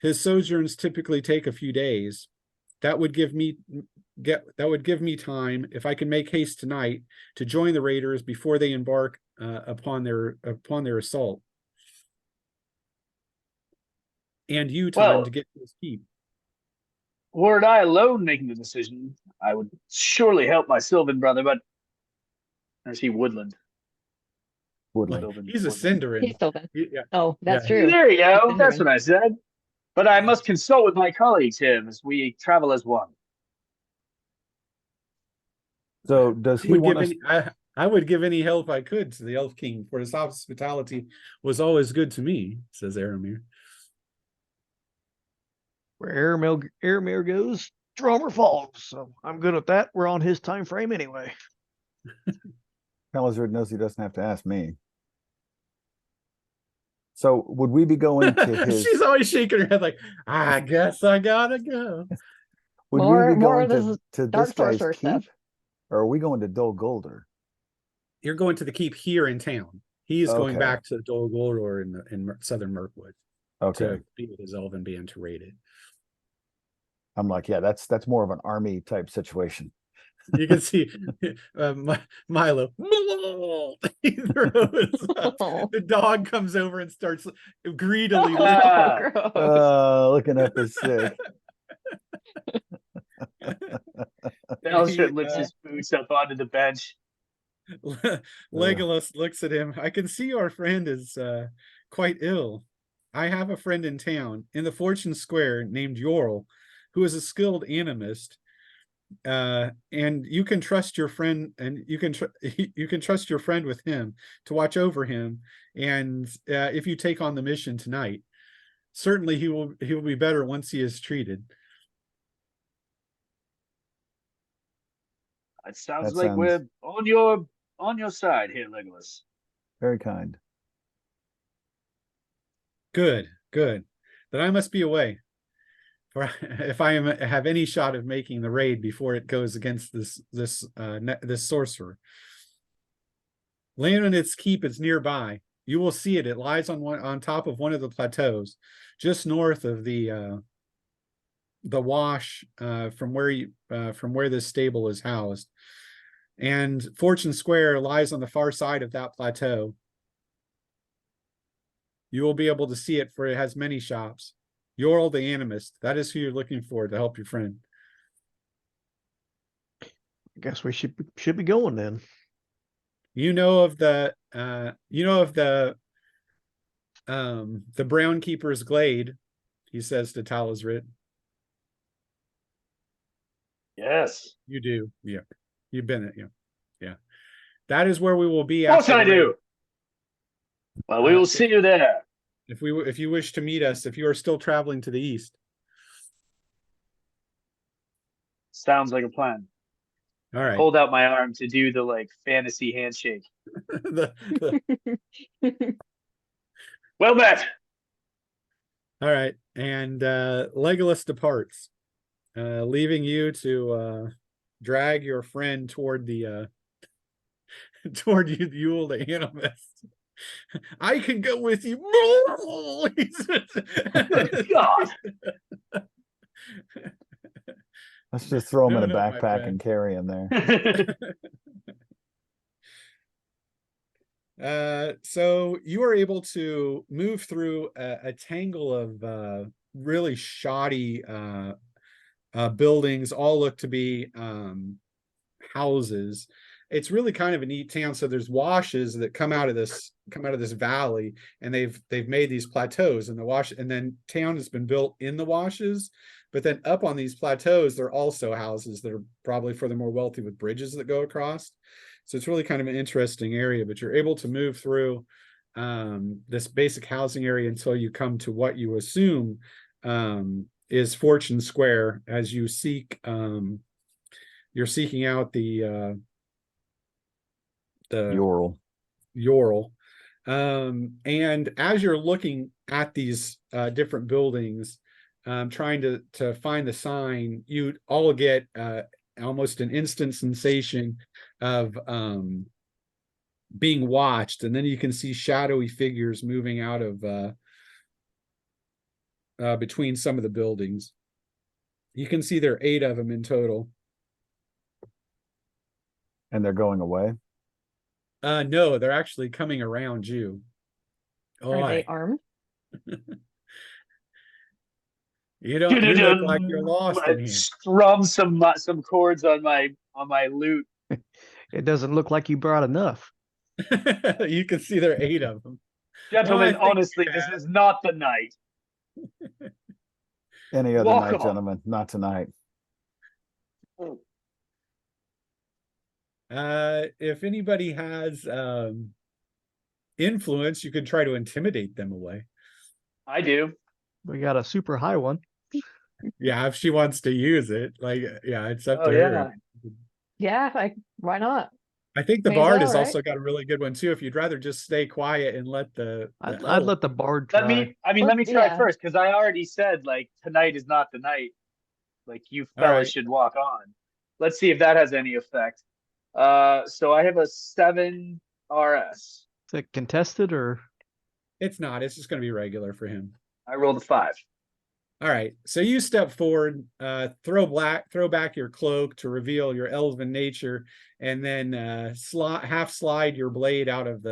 His sojourns typically take a few days. That would give me time, if I can make haste tonight, to join the raiders before they embark upon their assault. And you time to get to his keep. Were I alone making the decision, I would surely help my Sylvan brother, but there's he Woodland. Woodland. He's a Cinderin. He's Sylvan. Yeah. Oh, that's Yeah. true. There you go. He's That's Cinderin. what I said. But I must consult with my colleagues here as we travel as one. So does he want us? I would give any help I could to the Elf King, for his hospitality was always good to me, says Aramir. Where Aramir goes, drummer falls. So I'm good at that. We're on his time frame anyway. Pelazard knows he doesn't have to ask me. So would we be going to his? She's always shaking her head like, I guess I gotta go. Would More we be going of to dark this guy's sorcerer keep, stuff. or are we going to Dol Guldur? You're going to the keep here in town. He is going Okay. back to Dol Guldur in southern Mirkwood Okay. to be with his elven band to raid it. I'm like, yeah, that's more of an army type situation. You can see Milo. He throws up. The dog comes over and starts greedily. Ah. Looking up is sick. Elstrip lifts his boots up onto the bench. Legolas looks at him. I can see our friend is quite ill. I have a friend in town, in the Fortune Square, named Yorl, who is a skilled animist. And you can trust your friend, and you can trust your friend with him to watch over him. And if you take on the mission tonight, certainly he will be better once he is treated. It sounds That like sounds- we're on your side here, Legolas. Very kind. Good. Then I must be away. For if I have any shot of making the raid before it goes against this sorcerer. Land on its keep is nearby. You will see it. It lies on top of one of the plateaus, just north of the wash from where this stable is housed. And Fortune Square lies on the far side of that plateau. You will be able to see it, for it has many shops. Yorl the Animist, that is who you're looking for to help your friend. I guess we should be going then. You know of the Brown Keeper's Glade, he says to Talazrit. Yes. You do, yeah. You've been at, yeah. That is where we will be. Of course after I the raid. do. Well, we will see you there. If you wish to meet us, if you are still traveling to the east. Sounds like a plan. All right. Hold out my arm to do the like fantasy handshake. Well met. All right. And Legolas departs, leaving you to drag your friend toward the toward Yule the Animist. I can go with you. God. Let's just throw him No, in a no, my backpack friend. and carry him there. So you are able to move through a tangle of really shoddy buildings. All look to be houses. It's really kind of a neat town. So there's washes that come out of this valley, and they've made these plateaus, and the wash, and then town has been built in the washes. But then up on these plateaus, there are also houses that are probably for the more wealthy, with bridges that go across. So it's really kind of an interesting area, but you're able to move through this basic housing area until you come to what you assume is Fortune Square, as you seek, you're seeking out the Yorl. And as you're looking at these different buildings, trying to find the sign, you all get almost an instant sensation of being watched, and then you can see shadowy figures moving out of between some of the buildings. You can see there are 8 of them in total. And they're going away? No, they're actually coming around you. Are they armed? You look like you're lost in here. Strum some chords on my lute. It doesn't look like you brought enough. You can see there are 8 of them. Gentlemen, Well, honestly, this is not the night. Any other Walk night, on. gentlemen, not tonight. If anybody has influence, you could try to intimidate them away. I do. We got a super high one. Yeah, if she wants to use it, it's up Oh, to yeah. her. Yeah, why not? I think the May as bard well, has right? also got a really good one too. If you'd rather just stay quiet and let I'd let the bard try. Let me try Yeah. first, because I already said like tonight is not the night. Like you All fellas right. should walk on. Let's see if that has any effect. So I have a 7 RS. Is it contested or? It's not. It's just going to be regular for him. I rolled a 5. All right. So you step forward, throw back your cloak to reveal your elven nature, and then half slide your blade out of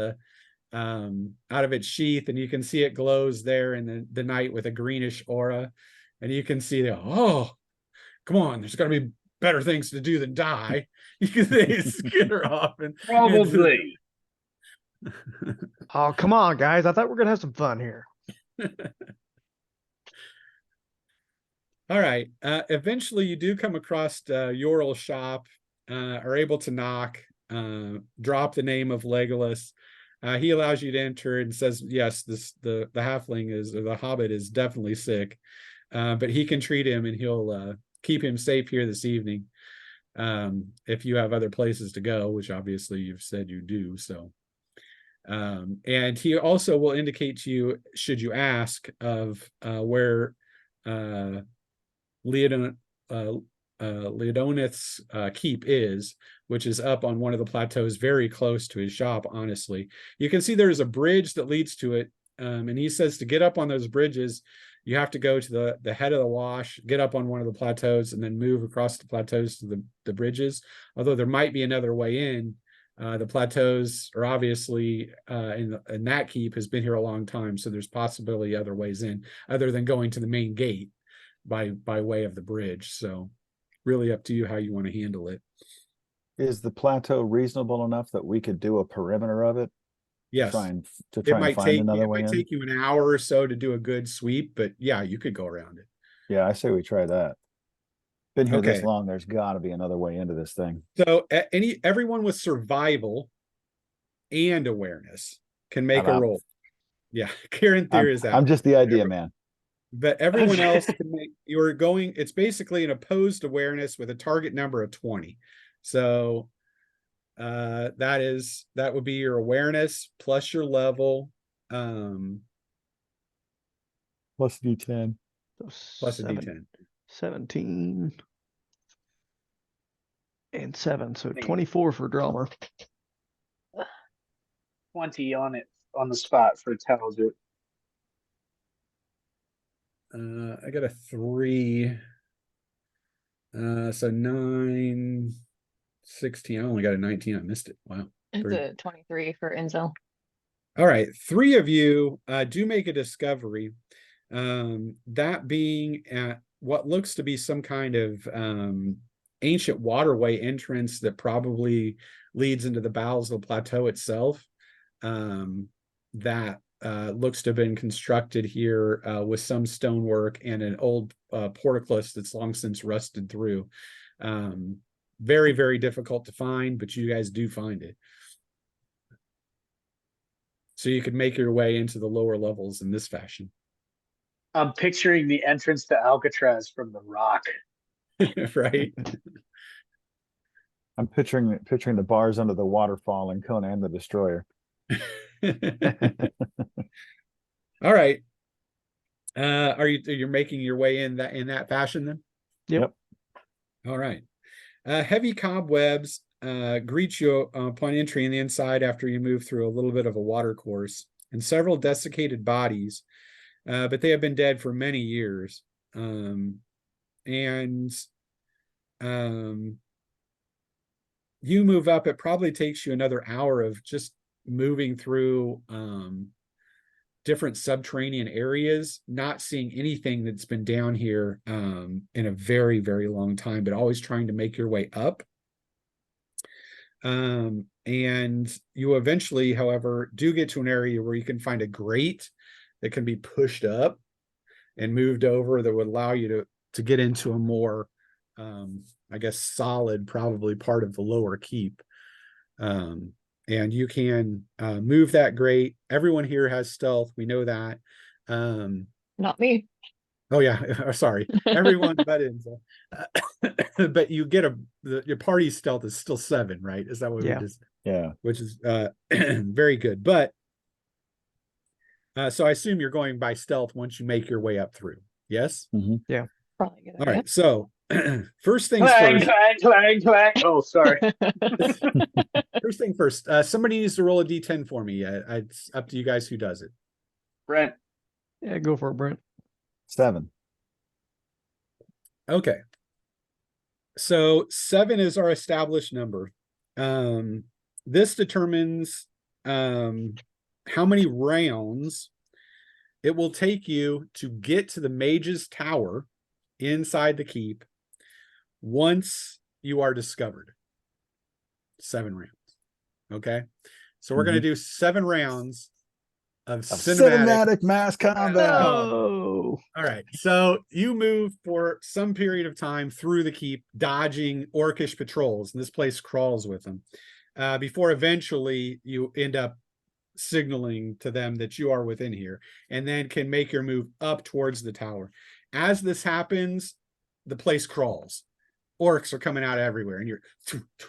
its sheath, and you can see it glows there in the night with a greenish aura, and you can see oh, come on, there's got to be better things to do than die. You can skitter off and Probably. Oh, come on, guys. I thought we were going to have some fun here. All right. Eventually, you do come across Yorl's shop, are able to knock, drop the name of Legolas. He allows you to enter and says, yes, the halfling or the hobbit is definitely sick, but he can treat him, and he'll keep him safe here this evening. If you have other places to go, which obviously you've said you do, so. And he also will indicate to you, should you ask, of where Leodonith's keep is, which is up on one of the plateaus very close to his shop. Honestly, you can see there's a bridge that leads to it, and he says to get up on those bridges, you have to go to the head of the wash, get up on one of the plateaus, and then move across the plateaus to the bridges. Although there might be another way in. The plateaus are obviously in that keep has been here a long time, so there's possibly other ways in other than going to the main gate by way of the bridge. So really up to you how you want to handle it. Is the plateau reasonable enough that we could do a perimeter of it? Yes, Try and it might find another it way might in? take you an hour or so to do a good sweep, but yeah, you could go around it. Yeah, I say we try that. Been here this Okay. long, there's got to be another way into this thing. So everyone with survival and awareness can make a I'm out. roll. Yeah, Karen Theory is out. I'm just the idea man. But everyone else can make, you're going, it's basically an opposed awareness with a target number of 20. So that would be your awareness plus your level. Plus D10. Plus a D10. 17 and 7, so 24 for drummer. 20 on it on the spot for Talbot. I got a 3. So 9, 16. I only got a 19. I missed it. Wow. It's 3. a 23 for Enzo. All right. 3 of you do make a discovery. That being at what looks to be some kind of ancient waterway entrance that probably leads into the bowels of the plateau itself. That looks to have been constructed here with some stonework and an old portcullis that's long since rusted through. Very, very difficult to find, but you guys do find it. So you could make your way into the lower levels in this fashion. I'm picturing the entrance to Alcatraz from The Rock. Right? I'm picturing the bars under the waterfall in Conan the Destroyer. All right. You're making your way in that fashion then? Yep. All right. Heavy cobwebs greet you upon entry in the inside after you move through a little bit of a water course, and several desiccated bodies, but they have been dead for many years. You move up, it probably takes you another hour of just moving through different subterranean areas, not seeing anything that's been down here in a very, very long time, but always trying to make your way up. And you eventually, however, do get to an area where you can find a grate that can be pushed up and moved over that would allow you to get into a more, I guess, solid, probably part of the lower keep. And you can move that grate. Everyone here has stealth. We know that. Not me. Oh yeah, sorry. Everyone but Enzo. But you get your party stealth is still 7, right? Is that what we just? Yeah. Which is very good. But so I assume you're going by stealth once you make your way up through. Yes? Mm-hmm. Yeah. Probably good. All right. So first things Clang, first. clang, clang, clang. Oh, sorry. First thing first. Somebody needs to roll a D10 for me. It's up to you guys who does it. Brent. Yeah, go for it, Brent. 7. Okay. So 7 is our established number. This determines how many rounds it will take you to get to the mage's tower inside the keep once you are discovered. 7 rounds. Okay. So we're going to do 7 rounds of cinematic mass combat. No. All right. So you move for some period of time through the keep, dodging orcish patrols, and this place crawls with them, before eventually you end up signaling to them that you are within here, and then can make your move up towards the tower. As this happens, the place crawls. Orcs are coming out everywhere, and you're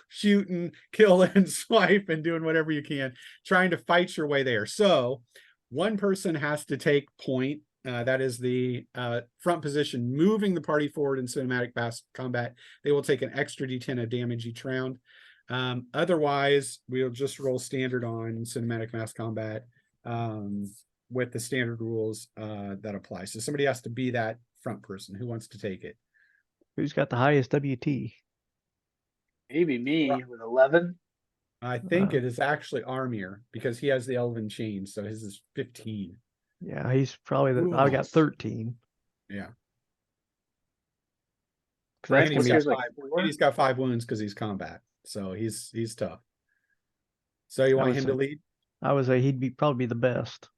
shooting, killing, swiping, doing whatever you can, trying to fight your way there. So one person has to take point. That is the front position, moving the party forward in cinematic mass combat. They will take an extra D10 of damage each round. Otherwise, we'll just roll standard on cinematic mass combat. with the standard rules that apply. So somebody has to be that front person. Who wants to take it? Who's got the highest WT? Maybe me with 11. I think Uh, it is actually Armir because he has the Elven Chain, so his is 15. Yeah, he's probably the. I got Ooh. 13. Yeah. 'Cause that's And gonna he's be got Here's like five, 4. and he's got 5 wounds because he's combat. So he's tough. So you I want would him to say- lead? I would say he'd be probably the best.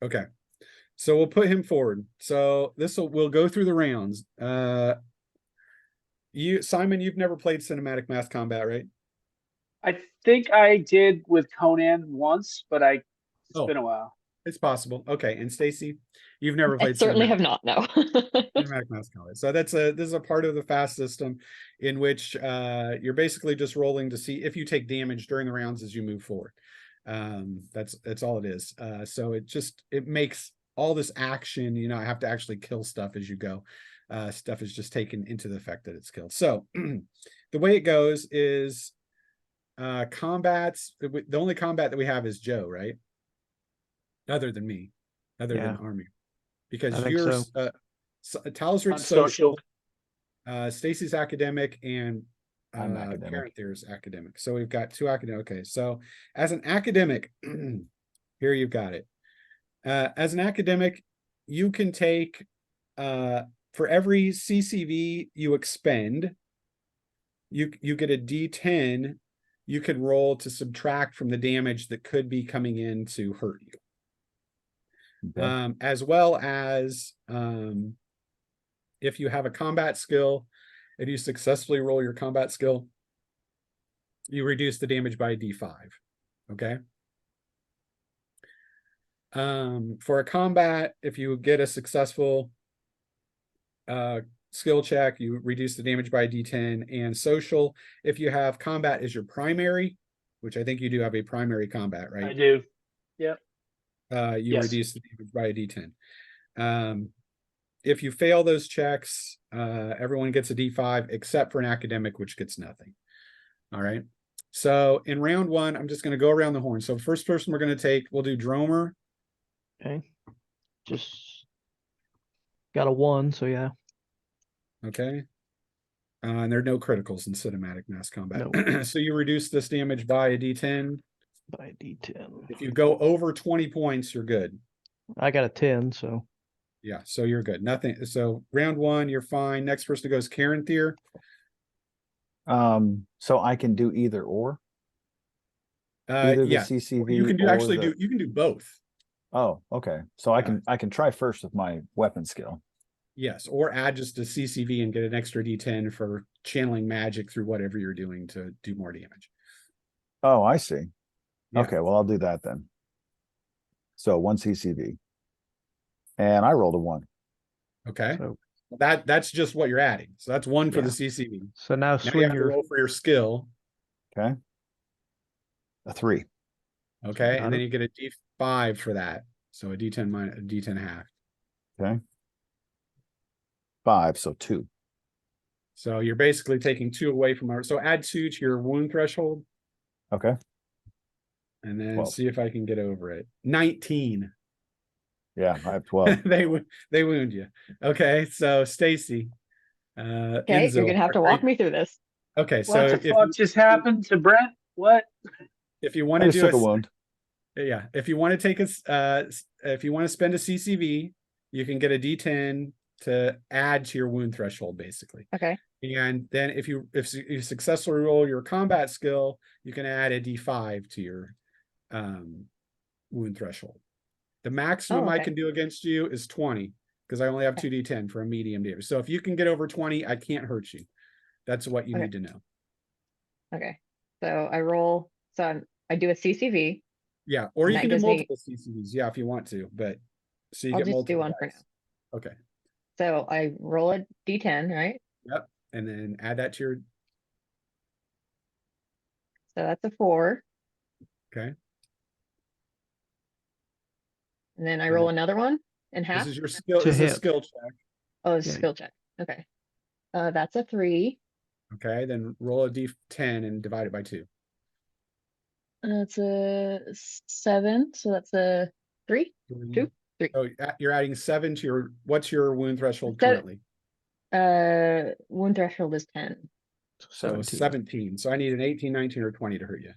Okay. So we'll put him forward. So we'll go through the rounds. Simon, you've never played cinematic mass combat, right? I think I did with Conan once, but it's Oh. been a while. It's possible. Okay. And Stacy, you've never I played certainly cinematic, have not, no. cinematic mass combat. So this is a part of the fast system in which you're basically just rolling to see if you take damage during the rounds as you move forward. That's all it is. So it makes all this action, you know, I have to actually kill stuff as you go. Stuff is just taken into the effect that it's killed. So the way it goes is combats. The only combat that we have is Joe, right? Other than me, other than Yeah. Army, because I think you're so. Talsrit's On social, social. Stacy's academic, and I'm academic. There's academic. So we've got 2 academic. Okay, so as an academic, here you've got it. As an academic, you can take for every CCV you expend, you get a D10 you can roll to subtract from the damage that could be coming in to hurt you. Okay. As well as if you have a combat skill and you successfully roll your combat skill, you reduce the damage by D5. Okay. For a combat, if you get a successful skill check, you reduce the damage by D10. And social, if you have combat as your primary, which I think you do have a primary combat, right? I do. Yep. You Yes. reduce the damage by a D10. If you fail those checks, everyone gets a D5 except for an academic, which gets nothing. All right. So in round 1, I'm just going to go around the horn. So first person we're going to take, we'll do Dromer. Okay. Just got a 1, so yeah. Okay. And there are no criticals in cinematic mass combat. No. So you reduce this damage by a D10. By D10. If you go over 20 points, you're good. I got a 10, so Yeah, so you're good. Nothing. So round 1, you're fine. Next person goes Karen Thier. So I can do either or. Either the Yeah, CCV you can do or actually the... you can do both. Oh, okay. So Yeah. I can try first with my weapon skill. Yes, or add just a CCV and get an extra D10 for channeling magic through whatever you're doing to do more damage. Oh, I see. Yeah. Okay, well, I'll do that then. So 1 CCV. And I rolled a 1. Okay. So- That's just what you're adding. So that's 1 for Yeah. the CCV. so now Now you swing have to your roll for your skill. Okay. A 3. Okay, Got and then it. you get a D5 for that. So a D10 minus a D10 half. Okay. 5, so 2. So you're basically taking 2 away from our. So add 2 to your wound threshold, Okay. and then 12. see if I can get over it. 19. Yeah, I have 12. they wound you. Okay, so Stacy. Okay, you're Enzo, gonna have to walk me through this. Okay, so What the if fuck just happened to Brent? What? if you want I to just do took a wound. yeah, if you want to take if you want to spend a CCV, you can get a D10 to add to your wound threshold, basically. Okay, And then if you successfully roll your combat skill, you can add a D5 to your wound threshold. The maximum I okay. can do against you is 20 because I only have 2D10 for a medium damage. So if you can get over 20, I can't hurt you. That's what you Okay. need to know. Okay, so I roll, I do a CCV. Yeah, or And you that can do gives me- multiple CCVs, yeah, if you want to, but so you I'll get just do multiple one for dice. Okay. So I roll a D10, right? Yep. And then add that to your So that's a 4. okay. And then I And roll then- another one in half. This is your skill. To This is a hit. skill check. Oh, it's a Yeah. skill check. Okay. That's a 3. Okay, then roll a D10 and divide it by 2. That's a 7, so that's a 3. 2. So you're adding 7 to your, what's your wound threshold So- currently? Wound threshold is 10. So 17. 17. So I need an 18, 19, or 20 to hurt you.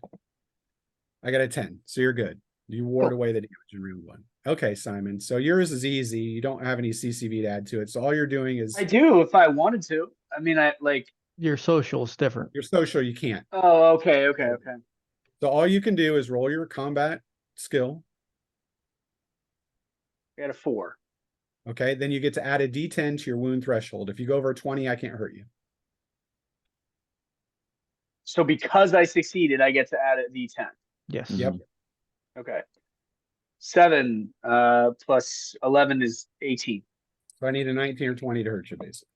I got a 10. So you're good. You ward Cool. away the damage in round 1. Okay, Simon. So yours is easy. You don't have any CCV to add to it. So all you're doing is I do if I wanted to. I mean, I like. Your social is different. your social, you can't. Oh, okay, okay, okay. So all you can do is roll your combat skill. I got a 4. Okay, then you get to add a D10 to your wound threshold. If you go over 20, I can't hurt you. So because I succeeded, I get to add a D10. Yes. Yep. Okay. 7 plus 11 is 18. So I need a 19 or 20 to hurt you, basically.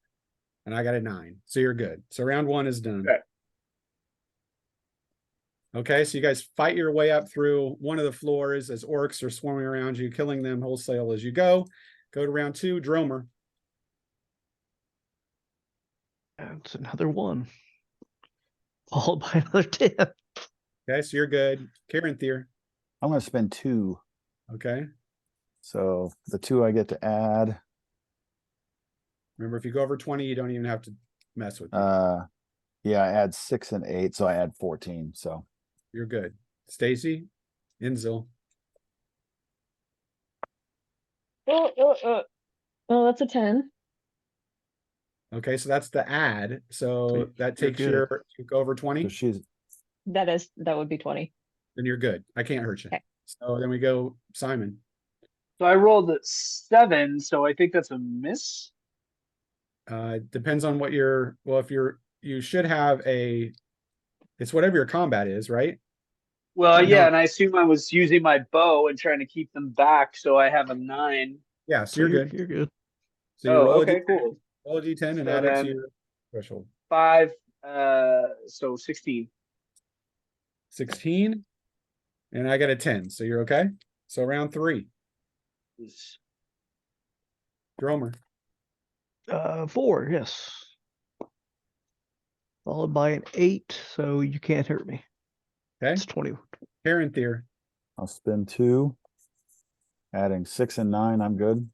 And I got a 9. So you're good. So round 1 is done. Okay. Okay, so you guys fight your way up through one of the floors as orcs are swarming around you, killing them wholesale as you go. Go to round 2, Dromer. That's another 1. Followed by another 10. Okay, so you're good. Caranthir. I'm gonna spend 2. Okay. So the 2 I get to add. Remember, if you go over 20, you don't even have to mess with it. Yeah, I add 6 and 8, so I add 14. So You're good. Stacy, Inzil. Oh, that's a 10. Okay, so that's the add. So So that you're takes good. you go over 20, so she's That would be 20. then you're good. I can't hurt you. Okay. So then we go Simon. So I rolled a 7, so I think that's a miss. Depends on what your, well, if you should have it's whatever your combat is, right? Well, Yeah. yeah, and I assume I was using my bow and trying to keep them back, so I have a 9. Yeah, so So you're good. You're good. So you Oh, roll okay, a D10, cool. roll a D10 and So add it to then- your threshold. 5, so 16. 16, and I got a 10, so you're okay. So round 3, Dromer. 4, yes. Followed by an 8, so you can't hurt me. Okay, It's 20. Caranthir. I'll spend 2. Adding 6 and 9, I'm good.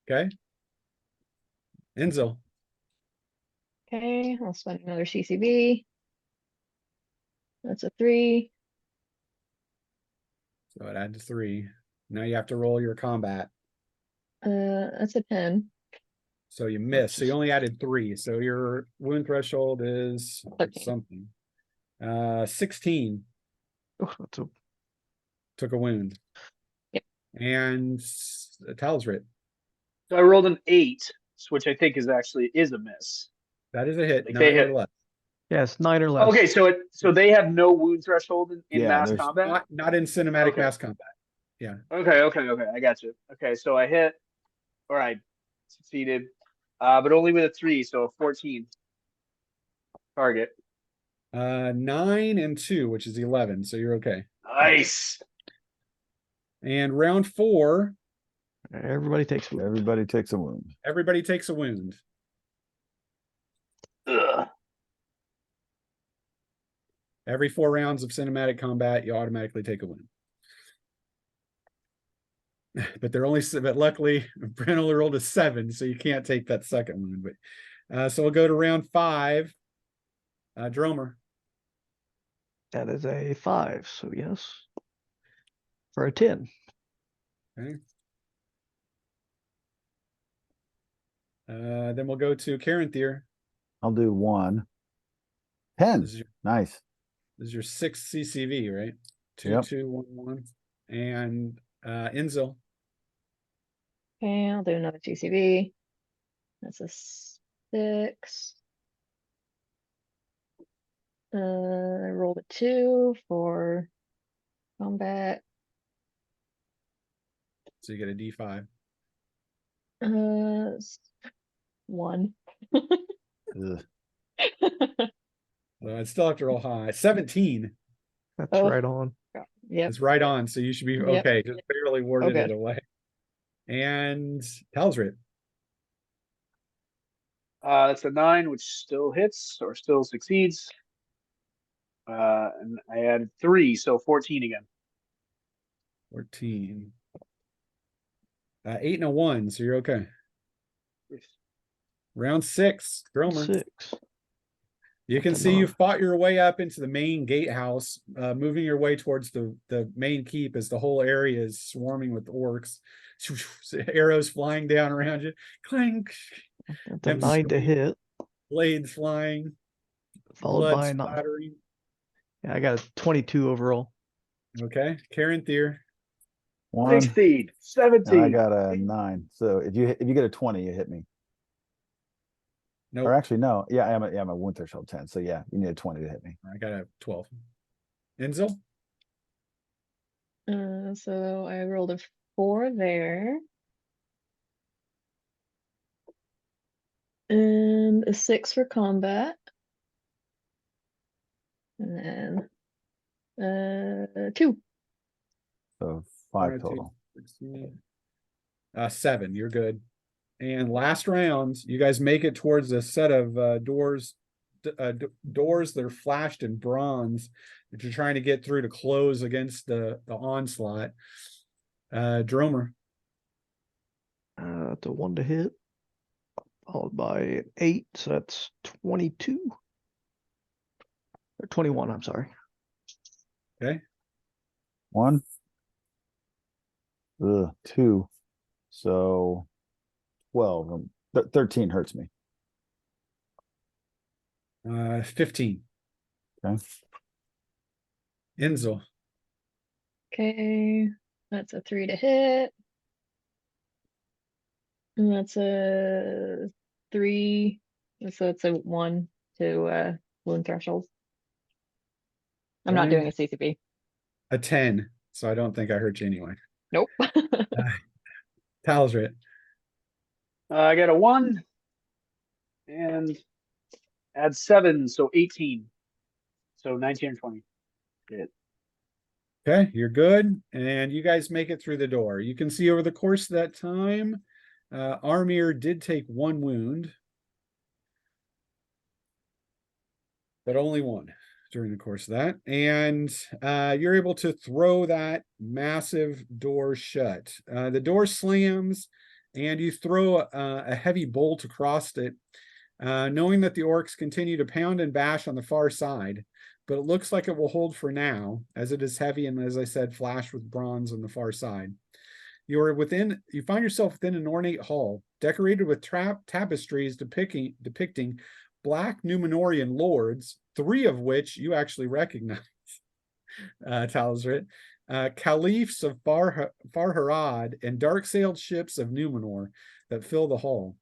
Okay, Inzil. Okay, I'll spend another CCB. That's a 3. So it adds 3. Now you have to roll your combat. That's a 10. So you miss. So you only added 3. So your wound threshold is 13. something. 16 Oh, that's a took a wound. Yep. And Talsrit. So I rolled an 8, which I think is a miss. That is a hit. Like 9 they or hit- less. yes, 9 or less. Okay, so they have no wound threshold in Yeah, mass there's combat? Not in cinematic Okay. mass combat. Okay, I got you. Okay, so I hit, all right, succeeded, but only with a 3, so a 14 target. 9 and 2, which is 11. So you're okay. Nice. And round 4, Everybody takes a wound. Everybody takes a wound. everybody takes a wound. Ugh. Every 4 rounds of cinematic combat, you automatically take a wound. But but luckily, Brent only rolled a 7, so you can't take that second wound. But so we'll go to round 5. Dromer. That is a 5, so yes. For a 10. Okay. Then we'll go to Caranthir. I'll do 1. 10. This is your Nice. 6th CCV, right? 2, Yep. 2, 1, 1. And Inzil. Okay, I'll do another CCB. That's a 6. I rolled a 2 for combat. So you get a D5. 1. Ugh. I'd still have to roll high. 17. That's Oh. right on. Yep. It's right on, so you should be Yep. okay. Just barely warded it good. away. And Talsrit. That's a 9, which still hits or still succeeds. And I added 3, so 14 again. 14. 8 and a 1, so you're okay. Round 6, Dromer. 6. You can Come see you on. fought your way up into the main gatehouse, moving your way towards the main keep as the whole area is swarming with orcs. Arrows flying down around you. Clank. That's a Them 9 to sweet hit, blades flying. followed Blood by a 9. splattering. Yeah, I got a 22 overall. Okay. Karen Thier. 1. 16, And 17. I got a 9. So if you get a 20, you hit me. Or Nope. actually, no. Yeah, I'm a wound threshold 10. So yeah, you need a 20 to hit me. I got a 12. Enzo. So I rolled a 4 there. And a 6 for combat. And then 2. So 5 2, total. 16. 7. You're good. And last round, you guys make it towards a set of doors that are flashed in bronze that you're trying to get through to close against the onslaught. Dromer. That's a 1 to hit, followed by an 8, so that's 22. Or 21, I'm sorry. Okay. 1. 2. So 12. 13 hurts me. 15. Okay. Enzo. Okay, that's a 3 to hit. And that's a 3. So it's a 1 to wound threshold. I'm not doing a CCB. A 10. So I don't think I hurt you anyway. Nope. Talsrit. I got a 1 and add 7, so 18. So 19 and 20. Hit. Okay, you're good. And you guys make it through the door. You can see over the course of that time, Armir did take 1 wound, but only 1 during the course of that. And you're able to throw that massive door shut. The door slams and you throw a heavy bolt across it, knowing that the orcs continue to pound and bash on the far side, but it looks like it will hold for now, as it is heavy and, as I said, flashed with bronze on the far side. You find yourself within an ornate hall, decorated with tapestries depicting black Numenorian lords, 3 of which you actually recognize, Talsrit, caliphs of Farharad, and dark-sailed ships of Numenor that fill the hall.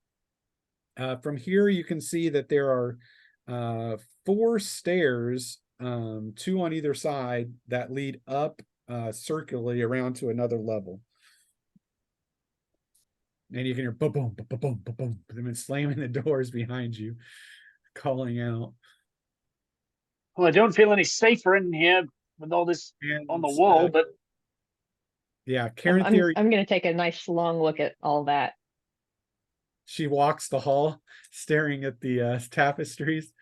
From here, you can see that there are 4 stairs, 2 on either side, that lead up circularly around to another level. And you can hear boom, boom, boom, boom, boom, boom, them slamming the doors behind you, calling out. Well, I don't feel any safer in here with all this And, on the wall, but yeah, Karen I'm Theory, gonna take a nice long look at all that. she walks the hall, staring at the tapestries.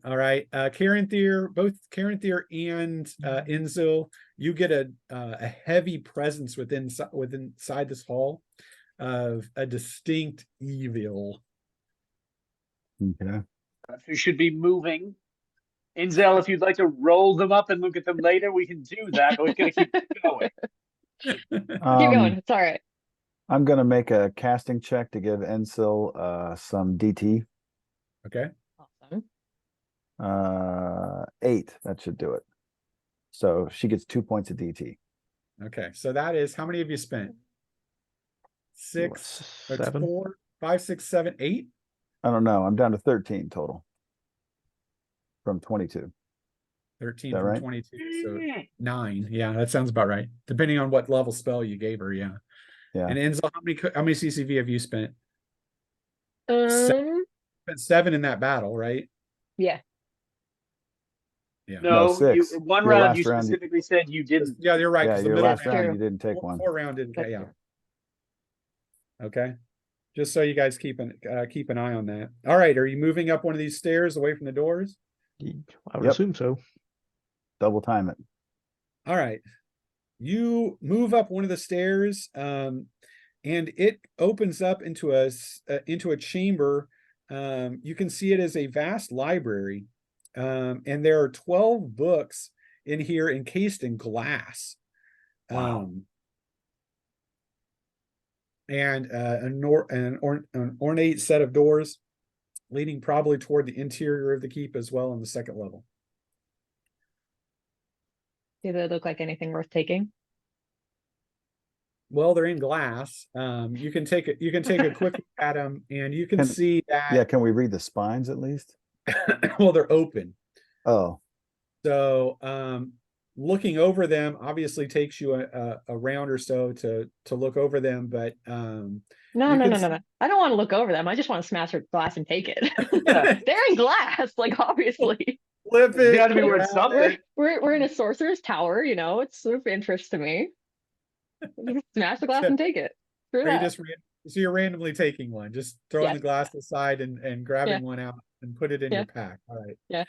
All right, Karen Thier, both Karen Thier and Enzo, you get a heavy presence inside this hall of a distinct evil. Okay. who should be moving. Inzel, if you'd like to roll them up and look at them later, we can do that, but we're going to keep going. Keep going. It's all right. I'm gonna make a casting check to give Ensil some DT. Okay. Awesome. 8. That should do it. So she gets 2 points of DT. Okay. So that is, how many have you spent? 6, that's 7. 4, 5, 6, 7, 8. I don't know. I'm down to 13 total from 22. 13 Is that from right? 22. So 9. Yeah, that sounds about right. Depending on what level spell you gave her. Yeah. Yeah. And Enzo, how many CCV have you spent? Um, Spent 7 in that battle, right? yeah. Yeah. No, No, 6. one Your round last you round, specifically said you didn't. Yeah, you're right. Yeah, 'Cause the your middle last round, round True. you didn't take one. 4 round didn't. That's Yeah. true. Okay. Just so you guys keep an eye on that. All right. Are you moving up one of these stairs away from the doors? I would Yep. assume so. Double time it. All right. You move up one of the stairs. and it opens up into a chamber. You can see it as a vast library, and there are 12 books in here encased in glass. Wow. And an ornate set of doors leading probably toward the interior of the keep as well on the second level. Do they look like anything worth taking? Well, they're in glass. You can take a quick look at them, and you can see Yeah, that. can we read the spines at least? Well, they're open. Oh, So looking over them obviously takes you a round or so to look over them, but No. can I don't want to look over them. I just want to smash their glass and take it. Yeah. They're in glass, like obviously. flip It's got it. to be worth around. something. We're in a sorcerer's tower, you know, it's of interest to me. Just smash the glass and take it. Screw Or you that. just so you're randomly taking one, just throwing Yeah. the glass aside and grabbing Yeah. one out and put it in Yeah. your pack. All right. Yeah.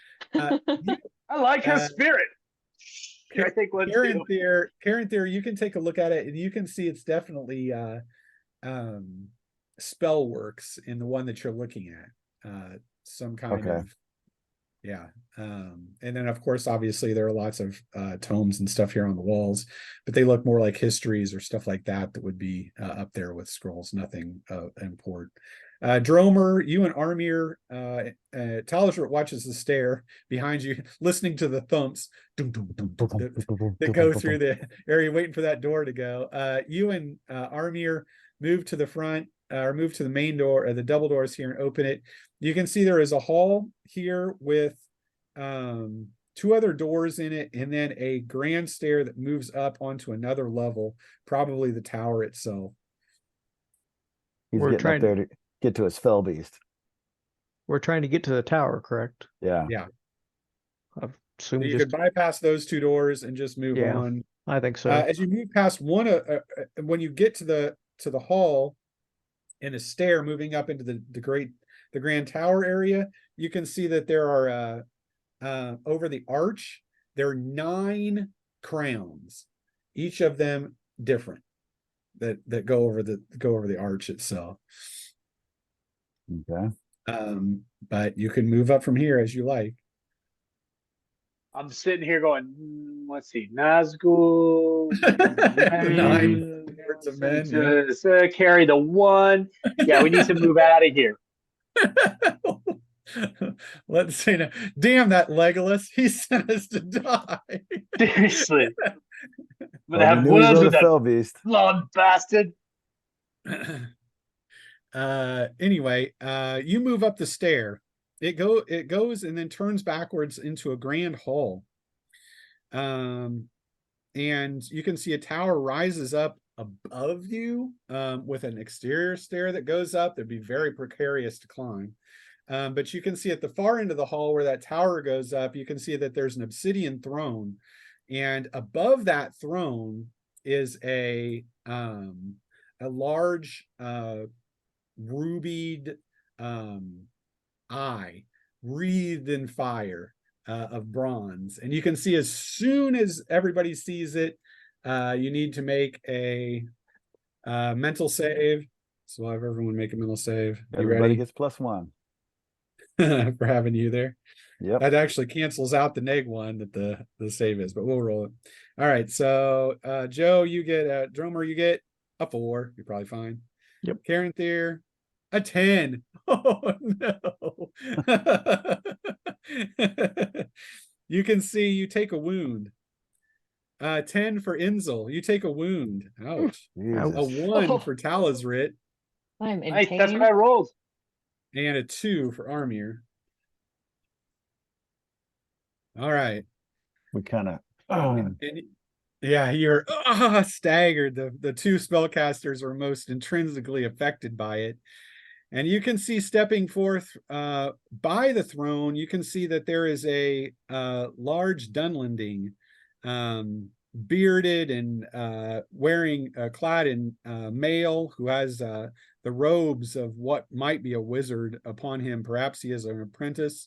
I like her Uh, spirit. Can I take one too? Karen Theory, you can take a look at it and you can see it's definitely spell works in the one that you're looking at. Some kind Okay. of and then of course obviously there are lots of tomes and stuff here on the walls, but they look more like histories or stuff like that would be up there with scrolls, nothing important. Dromer, you and Armir, Talishrit watches the stair behind you, listening to the thumps that go through the area, waiting for that door to go. You and Armir move to the front, or move to the main door, or the double doors here, and open it. You can see there is a hall here with two other doors in it, and then a grand stair that moves up onto another level, probably the tower itself. He's We're getting trying- up there to get to his fell beast. We're trying to get to the tower, correct? Yeah. Assume So you just, could bypass those two doors and just move Yeah. on. I think so. As you move past one, when you get to the hall and a stair moving up into the grand tower area, you can see that there are over the arch, there are 9 crowns, each of them different, that go over the arch itself. Okay. But you can move up from here as you like. I'm sitting here going, let's see, Nazgul. 9 words of men. Yeah. Just, carry the 1. Yeah, we need to move out of here. Let's see now. Damn that Legolas! He sent us to die. Seriously. I'm Well, gonna have we knew he words rode with a that fell beast. blonde bastard. Anyway, you move up the stair. It goes and then turns backwards into a grand hall. And you can see a tower rises up above you, with an exterior stair that goes up. That'd be very precarious to climb. But you can see at the far end of the hall where that tower goes up, you can see that there's an obsidian throne, and above that throne is a large rubied eye wreathed in fire of bronze. And you can see as soon as everybody sees it, you need to make a mental save. So I'll have everyone make a mental save. You Everybody ready? gets +1. For having you there. Yep. That actually cancels out the neg one that the save is, but we'll roll it. All right. So Joe, you get Dromer, you get a 4. You're probably fine. Yep. Karen Thier, a 10. Oh no. You can see you take a wound. 10 for Inzel. You take a wound. Ouch. Jesus. A 1 for Talazrit, I'm in Nice, that's pain. what I rolled. and a 2 for Armir. All right. We kind of. And yeah, you're staggered. The 2 spellcasters are most intrinsically affected by it. And you can see stepping forth by the throne, you can see that there is a large Dunlending, bearded and wearing clad in mail, who has the robes of what might be a wizard upon him. Perhaps he is an apprentice.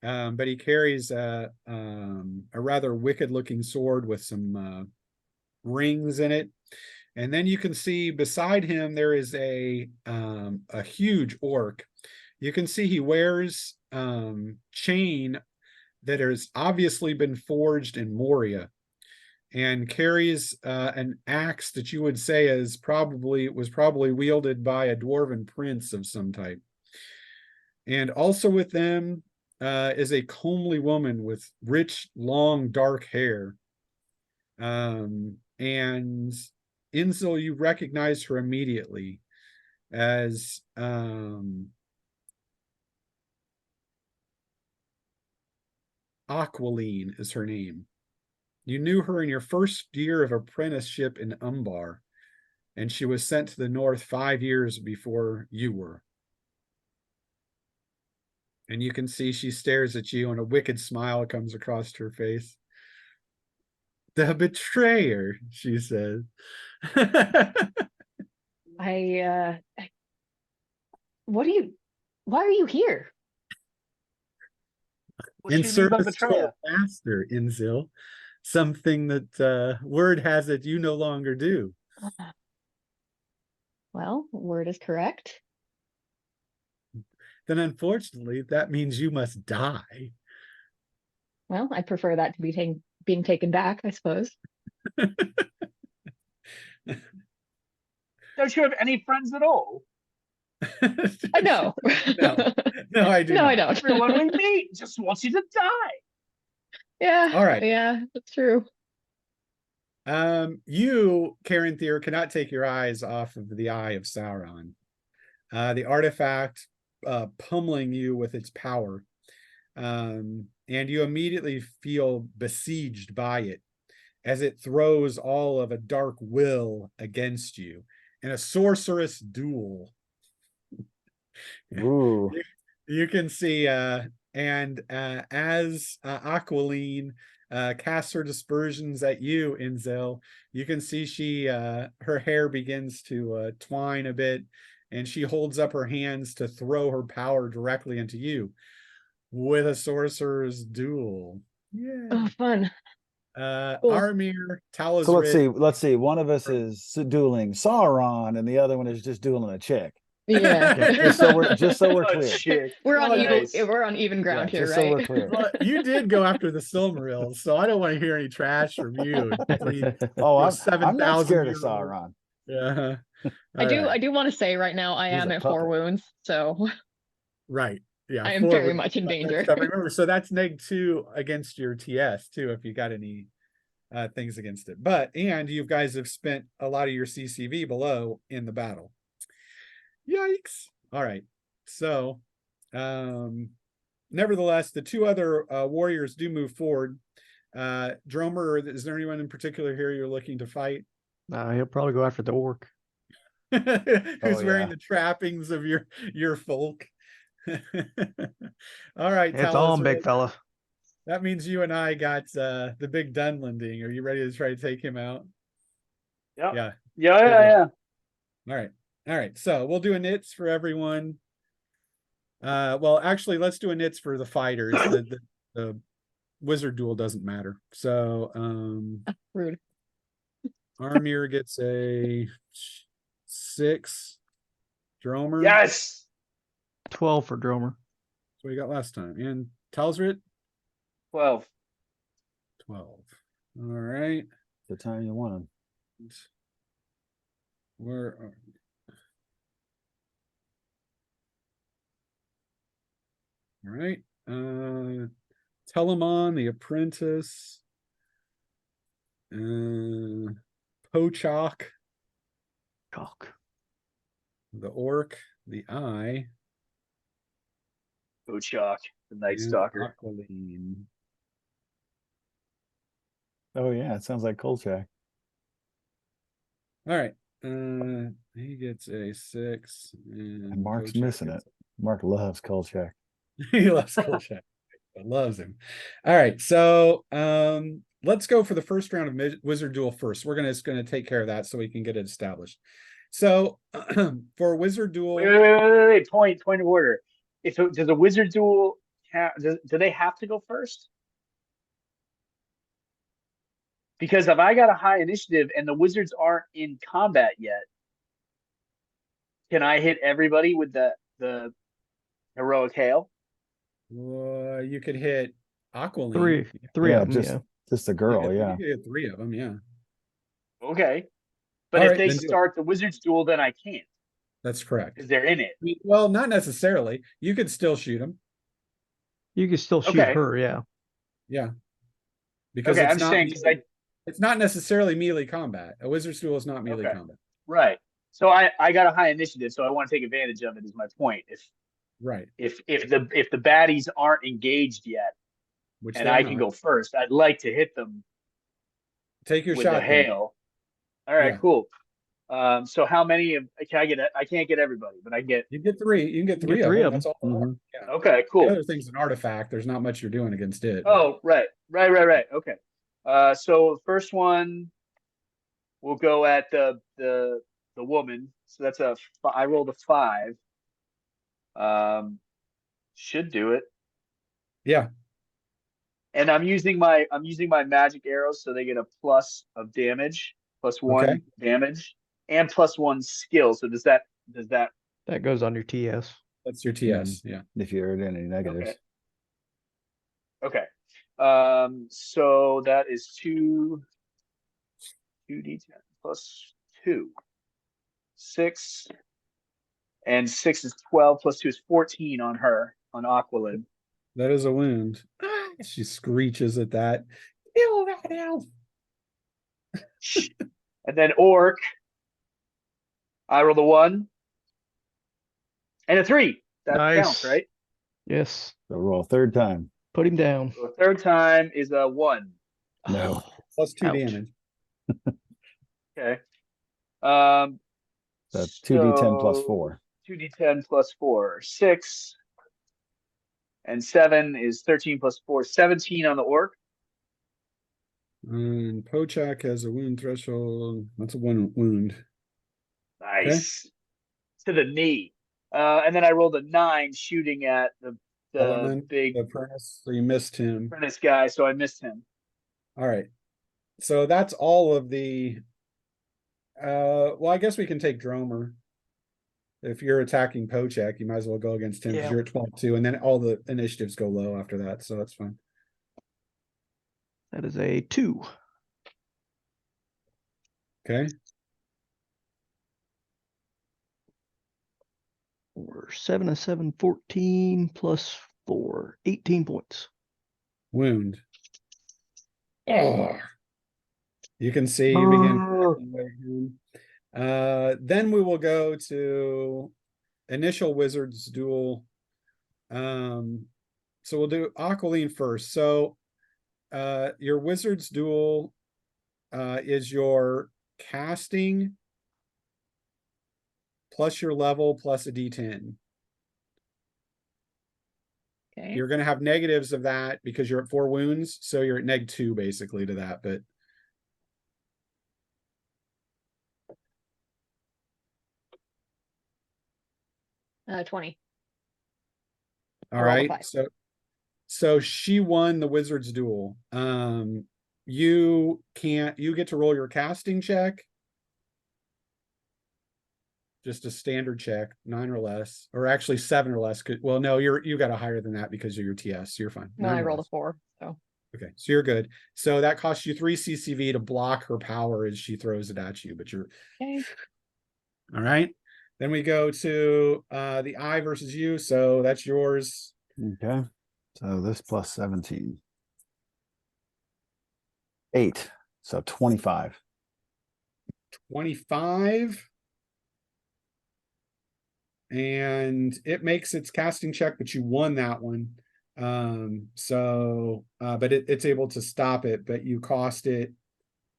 But he carries a rather wicked looking sword with some rings in it. And then you can see beside him there is a huge orc. You can see he wears chain that has obviously been forged in Moria, and carries an axe that you would say was probably wielded by a dwarven prince of some type. And also with them is a comely woman with rich, long, dark hair. And Inzel, you recognize her immediately as Aqualine is her name. You knew her in your first year of apprenticeship in Umbar, and she was sent to the north 5 years before you were. And you can see she stares at you, and a wicked smile comes across her face. The betrayer, she says. Why are you here? What In do you mean by service to betrayal? our master, Inzil. Something that word has it you no longer do. Well, word is correct. Then unfortunately, that means you must die. Well, I prefer that to be being taken back, I suppose. Don't you have any friends at all? I know. No, I do No, not. I don't. Everyone we meet just wants you to die. Yeah. All right. Yeah, that's true. You, Caranthir, cannot take your eyes off of the Eye of Sauron. The artifact pummeling you with its power. And you immediately feel besieged by it as it throws all of a dark will against you in a sorceress duel. Ooh. You can see, as Aqualine casts her dispersions at you, Inzel, you can see her hair begins to twine a bit, and she holds up her hands to throw her power directly into you with a sorcerer's duel. Yeah. Oh, fun. Cool. Armir, Talazrid. So let's see. One of us is dueling Sauron, and the other one is just dueling a chick. Yeah. Just so we're Oh, clear. shit. We're on Well, even nice. we're on even ground Yeah, here, just so we're right? clear. Well, you did go after the Silmarils, so I don't want to hear any trash from you. Oh, I'm 7,000 not scared of year old. Sauron. Yeah. I do want to say right now I He's am a at 4 puppet. wounds, so Right. Yeah. I am very much in danger. Remember, so that's -2 against your TS too, if you got any things against it. And you guys have spent a lot of your CCV below in the battle. Yikes. All right. So nevertheless, the two other warriors do move forward. Dromer, is there anyone in particular here you're looking to fight? He'll probably go after the orc. Who's wearing yeah. the trappings of your folk? All right, It's on, big fella. that means you and I got the big Dunlending. Are you ready to try to take him out? Yep. Yeah. Yeah. All right. So we'll do a nits for everyone. Well, actually, let's do a nits for the fighters. The wizard duel doesn't matter. So Rude. Armir gets a 6. Dromer. Yes. 12 for Dromer. That's what we got last time. And Talsrit? 12. 12. All right. The time you want him. Where are All right. Telemon, the apprentice. Pochok, Cock. the orc, the eye. Ochak, the Night and Stalker. Aqualine. Oh yeah, it sounds like Kolchak. All right. He gets a 6. And Mark's Pochak missing it. gets Mark loves Kolchak. he loves Kolchak. Loves him. All right, so let's go for the first round of Wizard Duel first. We're just gonna take care of that so we can get it established. So for Wizard Duel, Wait. Point of order. Does a Wizard Duel do they have to go first? Because if I got a high initiative and the wizards aren't in combat yet, can I hit everybody with the heroic hail? You could hit Aqualine. Three Yeah, of them, just yeah. just the girl, You yeah. could hit 3 of them, yeah. Okay. But All if right, they then do it. start the wizards duel, then I can't That's correct. because they're in it. Well, not necessarily. You could still shoot them. You can still shoot Okay. her, yeah. Yeah. Because Okay, it's I'm just not saying because I it's not necessarily melee combat. A wizard's duel is not melee Okay. combat. right. So I got a high initiative, so I want to take advantage of it. Is my point. Right. If the baddies aren't engaged yet, Which and they're I can not. go first, I'd like to hit them Take your with shot. the then. hail. All right, Yeah. cool. So how many of can I get? I can't get everybody, but I get. You can get 3. You can get You 3 get of 3 them. of That's all. Mhm. Yeah. Okay, The cool. other thing's an artifact. There's not much you're doing against it. Oh, right. Okay. So the first one, we'll go at the woman. So that's I rolled a 5. Should do it. Yeah. And I'm using my magic arrows, so they get a plus of damage, +1 Okay. damage, and +1 skill. So does that That goes on your TS. That's your TS. Yeah. If you're at any negatives. okay. So that is 2d10 plus 2. 6. And 6 is 12 plus 2 is 14 on her, on Aqualin. That is a wound. She screeches at that. Kill that elf. And then Orc, I roll the 1 and a 3. That Nice. counts, right? Yes. So roll a third time. Put him down. So the third time is a 1. No. Plus 2 Ouch. damage. Okay. So 2d10 plus 4. 2d10 plus 4. 6 and 7 is 13 plus 4. 17 on the Orc. And Pochak has a wound threshold. That's a 1 wound. Nice. To the knee. And then I rolled a 9 shooting at the Element, big the apprentice. So you missed him. apprentice guy, so I missed him. All right. So that's all of the. Well, I guess we can take Dromer. If you're attacking Pochak, you might as well go against him because Yeah. you're at 12-2, and then all the initiatives go low after that, so that's fine. That is a 2. Okay. Or 7 and 7, 14 plus 4, 18 points. Wound. Oh. You can see you begin. Then we will go to initial wizard's duel. So we'll do Aqualine first. So your wizard's duel is your casting plus your level plus a d10. Okay. You're going to have negatives of that because you're at 4 wounds, so you're at -2 basically to that, but 20. all I rolled a right. 5. So she won the wizard's duel. You get to roll your casting check. Just a standard check, 9 or less, or actually 7 or less. Well, no, you got a higher than that because of your TS. You're fine. Well, 9 I or rolled a less. 4. So Okay, so you're good. So that costs you 3 CCV to block her power as she throws it at you, but you're okay. all right. Then we go to the I versus you. So that's yours. Okay. So this plus 17. 8. So 25. 25. And it makes its casting check, but you won that one. But it's able to stop it, but you cost it.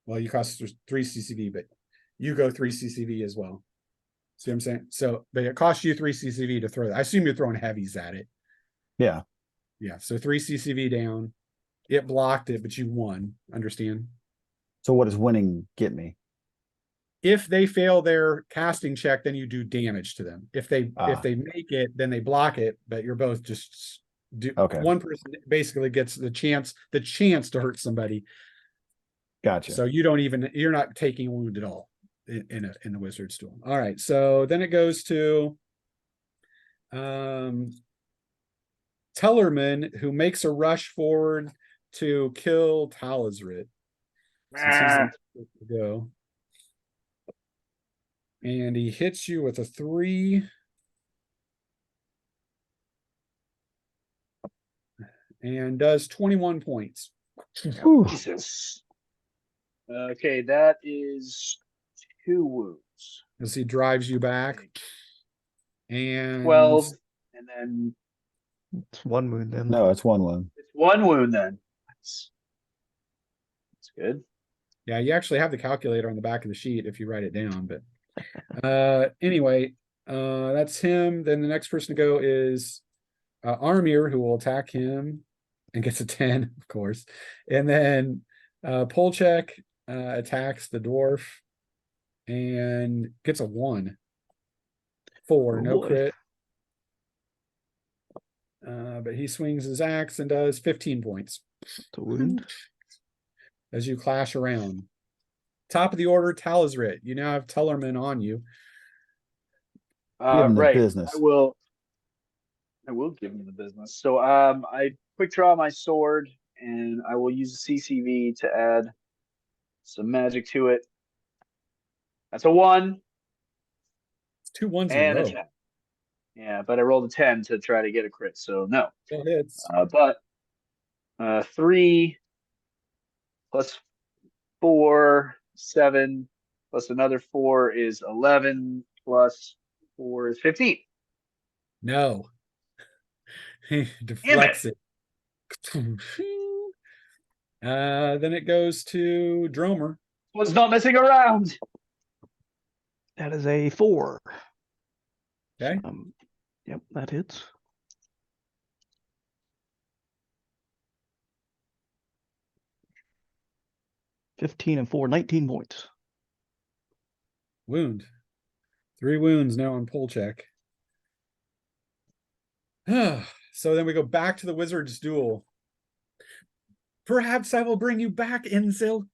Well, you cost 3 CCV, but you go 3 CCV as well. See what I'm saying? So, but it costs you 3 CCV to throw that. I assume you're throwing heavies at it. Yeah. Yeah. So 3 CCV down. It blocked it, but you won. Understand? So what does winning get me? If they fail their casting check, then you do damage to them. If they Ah. make it, then they block it, but you're both just Okay. One person basically gets the chance to hurt somebody. Gotcha. So you're not taking a wound at all in the wizard's duel. All right, so then it goes to Tellerman, who makes a rush forward to kill Talazrit. Since he's the next person to go. And he hits you with a 3. And does 21 points. Whew. Jesus. Okay, that is 2 wounds. As he drives you back. And 12, and then It's 1 wound then. No, it's 1 wound. it's 1 wound then. That's good. yeah, you actually have the calculator on the back of the sheet if you write it down. But anyway, that's him. Then the next person to go is Armir, who will attack him and gets a 10, of course. And then Polchek attacks the dwarf and gets a 1. 4, Oh, no boy. crit. But he swings his axe and does 15 points It's a wound. as you clash around. Top of the order, Talazrit. You now have Tellerman on you. Give him the Right. business. I will give him the business. So I quick draw my sword, and I will use the CCV to add some magic to it. That's a 1 It's 2 1s in and a a row. 10. Yeah, but I rolled a 10 to try to get a crit, so no. Still hits. But 3 plus 4, 7, plus another 4 is 11, plus 4 is 15. No. He deflects it. Then it goes to Dromer. Was not messing around. That is a 4. Okay. Yep, that hits. $15 and 4, 19 points. Wound. 3 wounds now on Polchek. So then we go back to the wizard's duel. Perhaps I will bring you back, Inzil,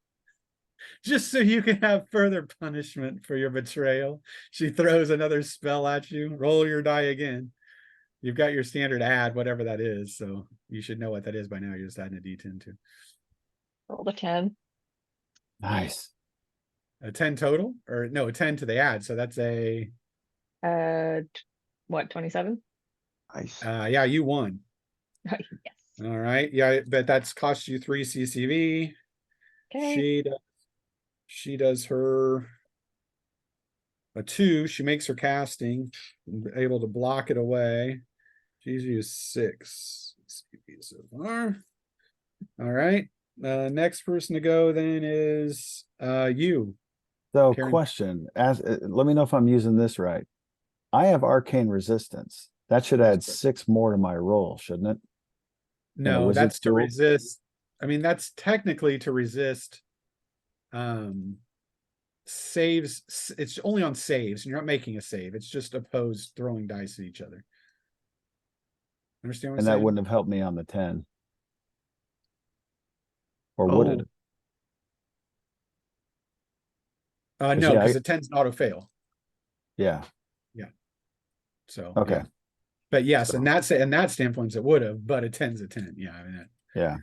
just so you can have further punishment for your betrayal. She throws another spell at you. Roll your die again. You've got your standard add, whatever that is. So you should know what that is by now. You're just adding a D10 to. Rolled a 10. Nice. A 10 total? Or no, a 10 to the add. So that's a What, 27? Nice. yeah, you won. Yes. All right. Yeah, but that's cost you 3 CCV. Okay. She does her a 2. She makes her casting, able to block it away. She's used 6 CCV so far. All right. Next person to go then is you. So Karen. question, let me know if I'm using this right. I have arcane resistance. That should add 6 more to my roll, shouldn't it? No, wizard's that's to duel? resist. I mean, that's technically to resist saves. It's only on saves, and you're not making a save. It's just opposed throwing dice at each other. Understand what I'm And that saying? wouldn't have helped me on the 10. Or would it? No, yeah, because the 10's an auto fail. Yeah. So Okay. yeah. But yes, So- and that's in that standpoint it would have, but a 10's a 10. Yeah, I mean Yeah.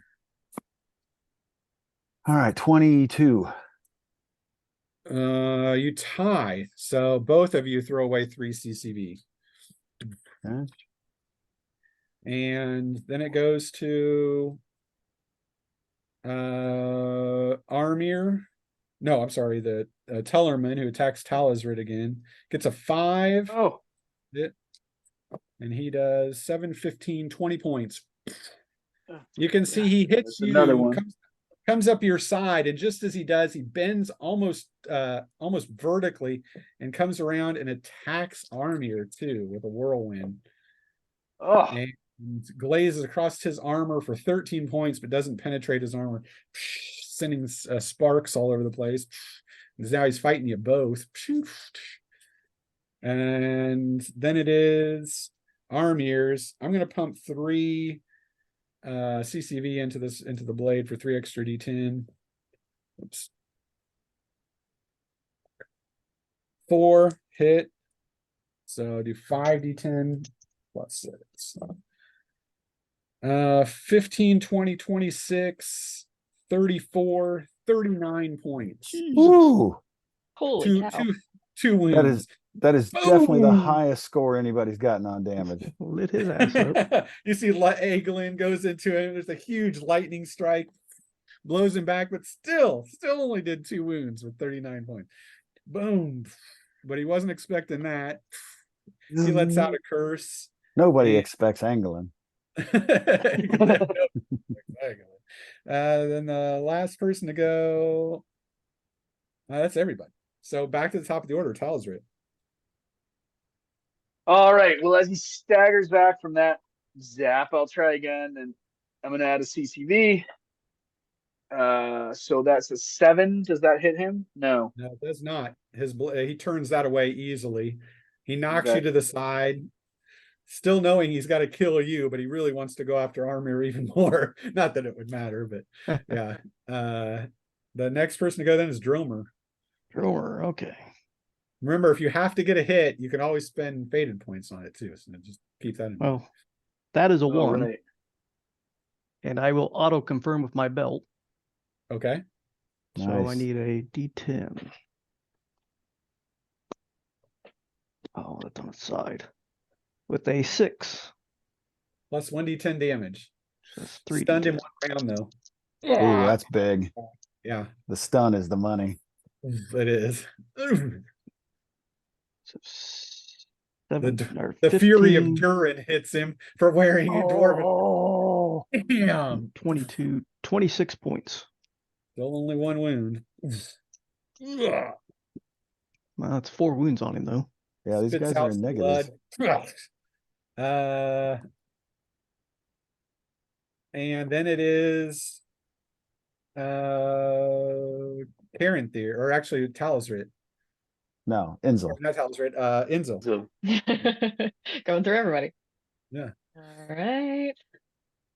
All right, 22. you tie. So both of you throw away 3 CCV. Okay. And then it goes to Armir. No, I'm sorry, the Tellerman who attacks Talazrit again gets a 5. Oh, And he does 7, 15, 20 points. You can see he hits that's another you, one. comes up your side, and just as he does, he bends almost vertically and comes around and attacks Armir too with a whirlwind. Oh, And glazes across his armor for 13 points, but doesn't penetrate his armor, sending sparks all over the place. Because now he's fighting you both. And then it is Armir's. I'm going to pump 3 CCV into the blade for 3 extra D10. Oops. 4 hit. So do 5d10 plus 6. 15, 20, 26, 34, 39 points. Woo! Holy Two, cow. two, two wounds. That is definitely the Boom! highest score anybody's gotten on damage. Lit his ass up. You see Aeglin goes into him. There's a huge lightning strike, blows him back, but still only did 2 wounds with 39 points. Boom. But he wasn't expecting that. He lets out a curse. Nobody and- expects Anglin. Then the last person to go. That's everybody. So back to the top of the order, Talsrit. All right. Well, as he staggers back from that zap, I'll try again, and I'm gonna add a CCV. So that's a 7. Does that hit him? No. No, it does not. He turns that away easily. He knocks you Okay. to the side, still knowing he's got to kill you, but he really wants to go after Armir even more. Not that it would matter, but yeah. The next person to go then is Dromer. Dromer, okay. Remember, if you have to get a hit, you can always spend faded points on it too. So just keep that in mind. Well, that is a All 1, right. and I will auto confirm with my belt. Okay. So I Nice. need a D10. Oh, that's on the side. With a 6. Plus 1d10 damage. So that's 3 Stunned in D10. 1 round though. Ooh, that's big. Yeah, The stun is the money. it is. So 7 or The fury of 15, Durin hits him for wearing a dwarven. Oh, Damn. 22, 26 points. Still only 1 wound. Ugh. Well, that's 4 wounds on him though. yeah, these Spits guys are out in some negatives. blood. And then it is Caranthir, or actually Talsrit. No, Inzel. Not Talsrit, Inzel. So Going through everybody. Yeah. All right.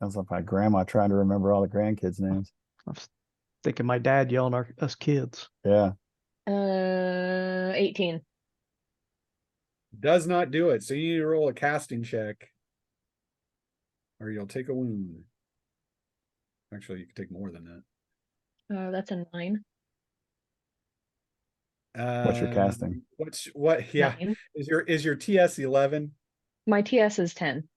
Sounds like my grandma trying to remember all the grandkids' names. I was thinking my dad yelling us kids. Yeah. 18. Does not do it. So you need to roll a casting check. Or you'll take a wound. Actually, you can take more than that. That's a 9. What's your casting? Yeah. 9. Is your TS 11? My TS is 10.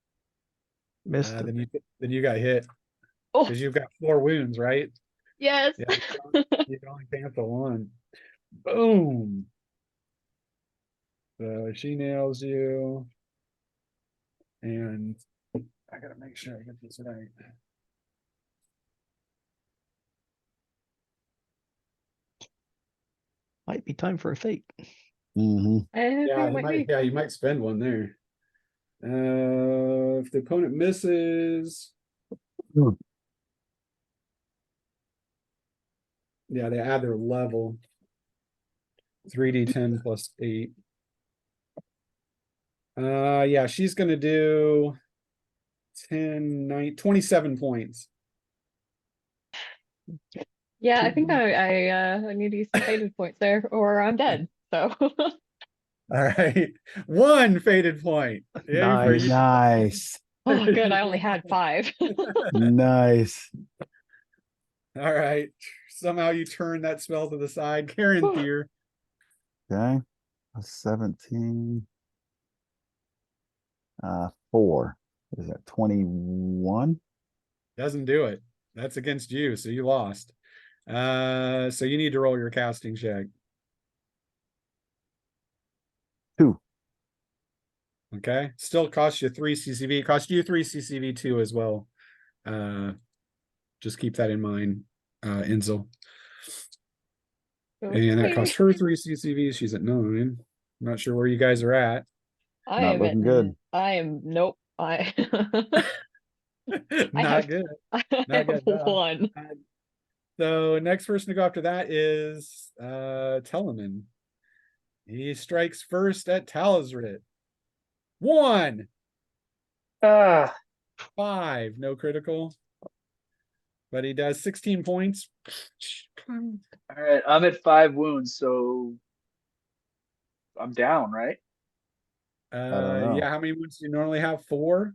Missed it. Then you got hit. Oh, Because you've got 4 wounds, right? yes. Yeah. You can only cancel 1. Boom. So she nails you. And I gotta make sure I get this right. Might be time for a fate. Mm-hmm. Yeah, you might spend 1 there. If the opponent misses. Hmm. Yeah, they add their level. 3d10 plus 8. Yeah, she's gonna do 10, 9, 27 points. Yeah, I think I need to use some faded points there, or I'm dead. So All right. 1 faded point. Yay for Nice. you. Nice. oh, good. I only had 5. Nice. All right. Somehow you turn that spell to the side. Caranthir. Okay. A 17. 4. Is that 21? Doesn't do it. That's against you, so you lost. So you need to roll your casting check. 2. Okay. Still costs you 3 CCV. Cost you 3 CCV too as well. Just keep that in mind, Inzel. And that costs her 3 CCV. She's at 9. Not sure where you guys are at. I Not am looking good. I am nope. I Not have- good. I Not have good. 1. So next person to go after that is Telemann. He strikes first at Talsrit. 1, ah, 5, no critical. but he does 16 points. All right, I'm at 5 wounds, so I'm down, right? don't know. Yeah, how many wounds do you normally have? 4?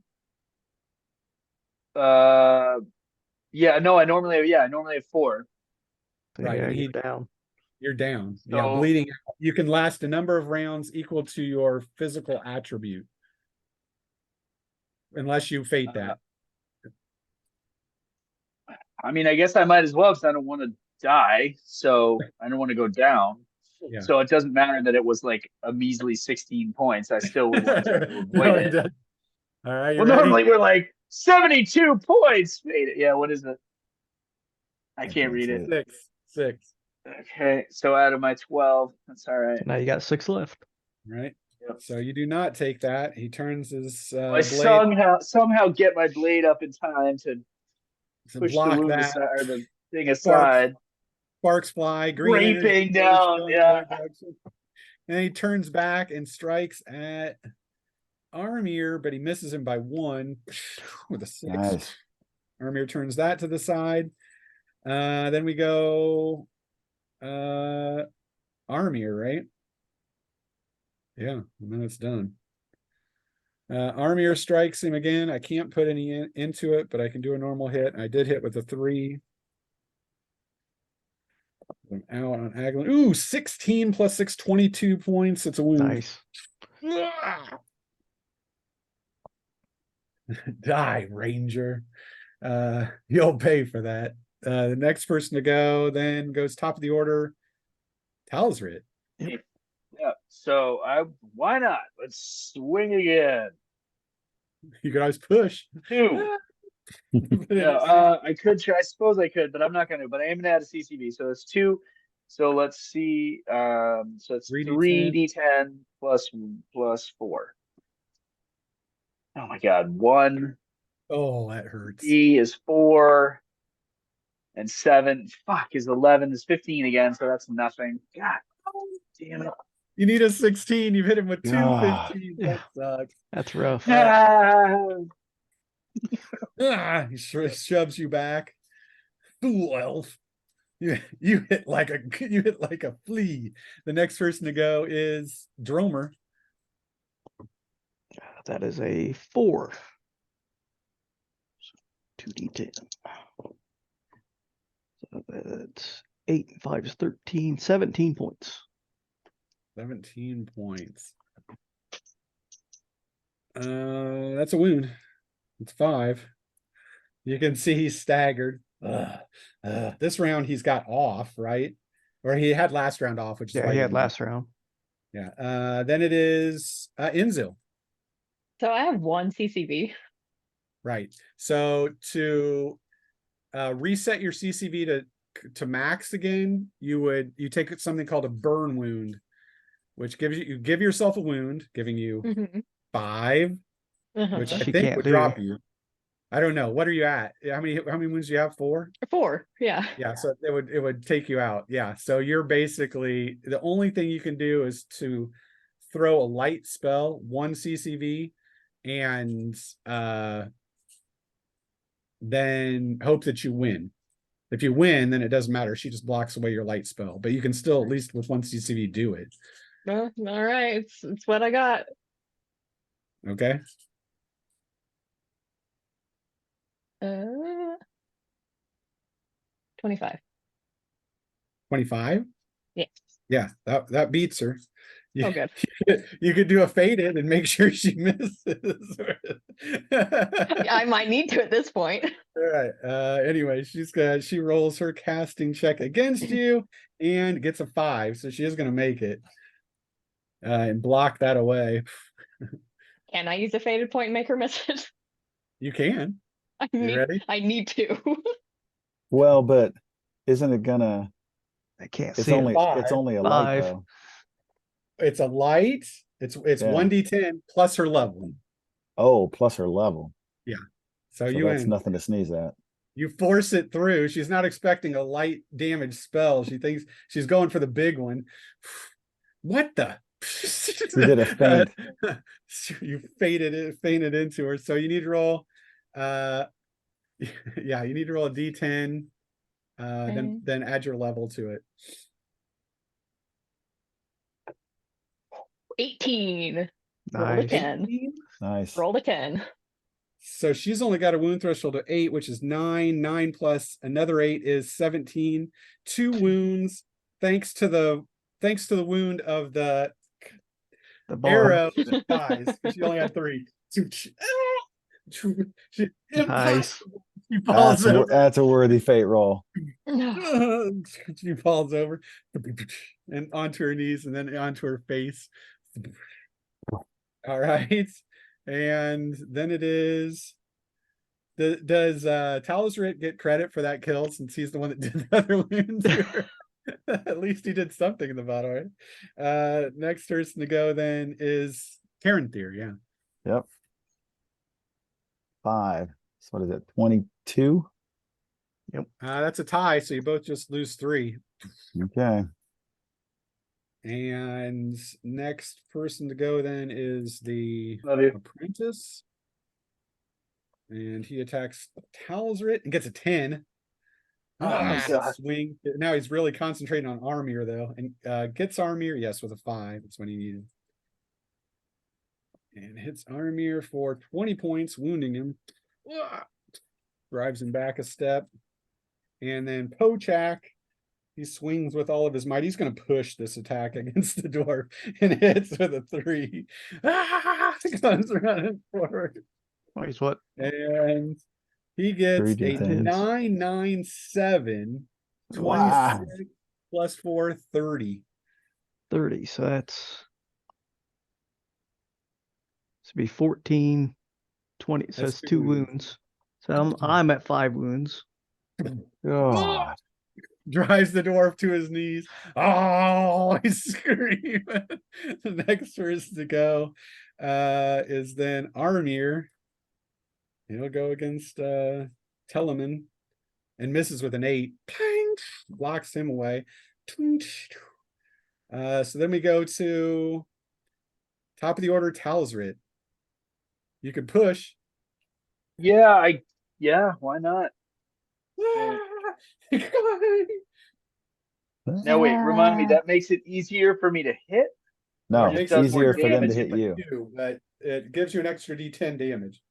Uh, yeah, no, I normally have 4. Right, Yeah, he- you're down. You're down. Yeah, So- bleeding out. You can last a number of rounds equal to your physical attribute. Unless you fate that. I mean, I guess I might as well because I don't want to die, so I don't want to go down. Yeah. So it doesn't matter that it was like a measly 16 points. I still would want to try to avoid No, it. doesn't. All right, you Well, ready? normally we're like 72 points. Made it. Yeah, what is it? I can't read it. 6. Okay, so out of my 12, that's all right. So now you got 6 left. Right. Yep. So you do not take that. He turns his I blade somehow get my blade up in time to to push the block wound that. aside, or the thing Sparks. aside. Sparks fly. Green energy Raping goes down, going yeah. the other direction. And he turns back and strikes at Armir, but he misses him by 1 with a 6. Nice. Armir turns that to the side. Then we go Armir, right? Yeah, and then it's done. Armir strikes him again. I can't put any into it, but I can do a normal hit. I did hit with a 3. I'm out on Aglin. Ooh, 16 plus 6, 22 points. It's a wound. Nice. Die, Ranger. You'll pay for that. The next person to go then goes top of the order. Talsrit. Yeah. So why not? Let's swing again. You could always push. 2. Yeah, I could try. I suppose I could, but I'm not gonna. But I am gonna add a CCV. So it's 2. So let's see. So it's 3d10 plus 4. Oh my God. 1 Oh, that hurts. D is 4. And 7. Fuck, is 11 is 15 again. So that's nothing. God damn it. You need a 16. You've hit him with 2 Ah. 15s. Yeah. That sucks. That's rough. He shoves you back. Fool elf. You hit like a flea. The next person to go is Dromer. That is a 4. 2d10. So that's 8 and 5 is 13, 17 points. 17 points. That's a wound. It's 5. You can see he's staggered. This round he's got off, right? Or he had last round off, which is Yeah, why he you had didn't- last round. Yeah. Then it is Inzil. So I have 1 CCV. Right. So to reset your CCV to max again, you take something called a burn wound, which you give yourself a wound, giving you Mhm. 5, Uh-huh. which I She think can't would do. drop you. I don't know. What are you at? How many wounds do you have? 4? 4, yeah. Yeah, so it would take you out. Yeah. So you're basically the only thing you can do is to throw a light spell, 1 CCV, and then hope that you win. If you win, then it doesn't matter. She just blocks away your light spell, but you can still at least with 1 CCV do it. All right, it's what I got. Okay. 25. 25. Yeah. Yeah, that beats her. You, Oh, good. You could do a faded and make sure she misses. I might need to at this point. All right. Anyway, she rolls her casting check against you and gets a 5, so she is going to make it and block that away. Can I use a faded point and make her miss it? You can. I You need. ready? I need to. Well, but isn't it gonna? I can't It's see only it. it's only a light 5. though. It's a light. It's Yeah. 1d10 plus her level. Oh, plus her level. So, So you that's win. nothing to sneeze at. You force it through. She's not expecting a light damage spell. She thinks she's going for the big one. What the? You did a feint. You fainted into her. So you need to roll. Yeah, you need to roll a D10. Okay. Then add your level to it. 18. Roll a Nice. 10. 18? Nice. Roll a 10. So she's only got a wound threshold of 8, which is 9. 9 plus another 8 is 17. 2 wounds, thanks to the wound of the The bar. arrow that dies, because she only had 3. She, impossible. She falls over. That's a worthy fate roll. She falls over and onto her knees and then onto her face. All right. And then it is. Does Talosrit get credit for that kill since he's the one that did the other wounds? At least he did something in the battle, right? Next person to go then is Caranthir, yeah. Yep. 5. So what is it? 22? That's a tie, so you both just lose 3. Okay. And next person to go then is the Love you. apprentice. And he attacks Talosrit and gets a 10. Oh my God. Swing. Now he's really concentrating on Armir though. And gets Armir, yes, with a 5. That's when he needed. And hits Armir for 20 points, wounding him. Drives him back a step. And then Pochak, he swings with all of his might. He's going to push this attack against the dwarf and hits with a 3. Comes running forward. He's what? And he gets 3 a D10s. 997 Wow. 26 plus 4 30. 30. So that's to be 14, 20. So That's it's 2 2 wounds. wounds. So I'm at 5 wounds. God. Drives the dwarf to his knees. Oh, he's screaming. The next person to go is then Armir. He'll go against Telemann and misses with an 8. Blocks him away. So then we go to top of the order, Talosrit. You could push. Yeah, why not? Now wait, remind me, that makes it easier for me to hit? No, Or it's just does more easier for them to damage hit if I you. But it gives you an extra D10 damage.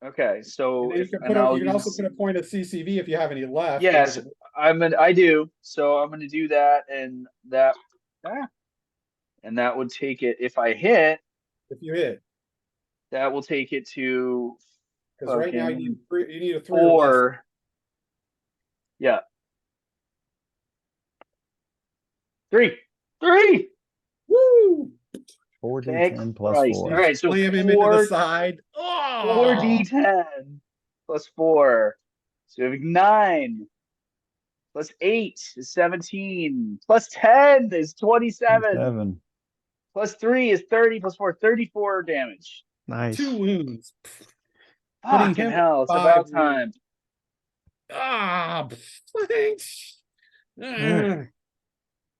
Okay, so And then if and I'll you can also use put a point of CCV if you have any left. yes, I do. So I'm gonna do that and that would take it if I hit, If you hit. that will take it to Because right now fucking you need a 3 or less. 4. Yeah. 3. Woo! 4d10 plus Christ. 4. All right, so Slam him into the 4 side. Oh! 4d10 plus 4. So we have 9 plus 8 is 17 plus 10 is 27 7. plus 3 is 30 plus 4 34 damage. Nice. 2 wounds. Putting Fucking him hell, at it's 5 about wounds. time. Thanks. Alright.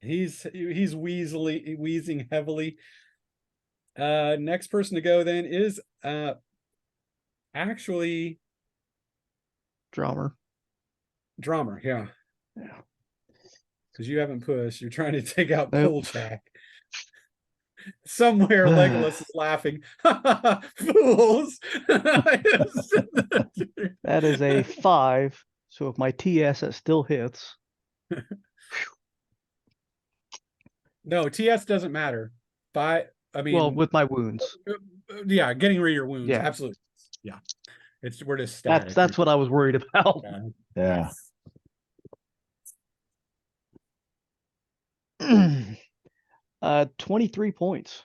He's wheezing heavily. Next person to go then is actually Drummer. Drummer, yeah. Yeah. Because you haven't pushed. You're trying to take out Nope. Kolchak. Somewhere Legolas is laughing. Fools! That is a 5. So if my TS, it still hits. No, TS doesn't matter. I mean, Well, with my wounds. yeah, getting rid of your wounds. Yeah. Absolutely. Yeah. We're just static. That's what I was worried about. Yeah. Yeah. 23 points.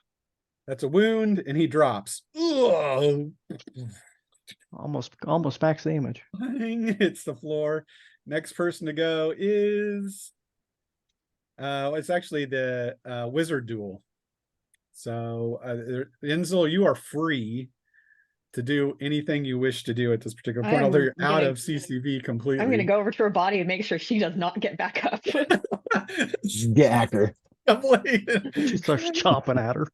That's a wound, and he drops. Ugh. Almost max damage. Hits the floor. Next person to go is it's actually the wizard duel. So Inzel, you are free to do anything you wish to do at this particular point, although you're out of CCV completely. I'm gonna go over to her body and make sure she does not get back up. Get her. She starts chopping at her.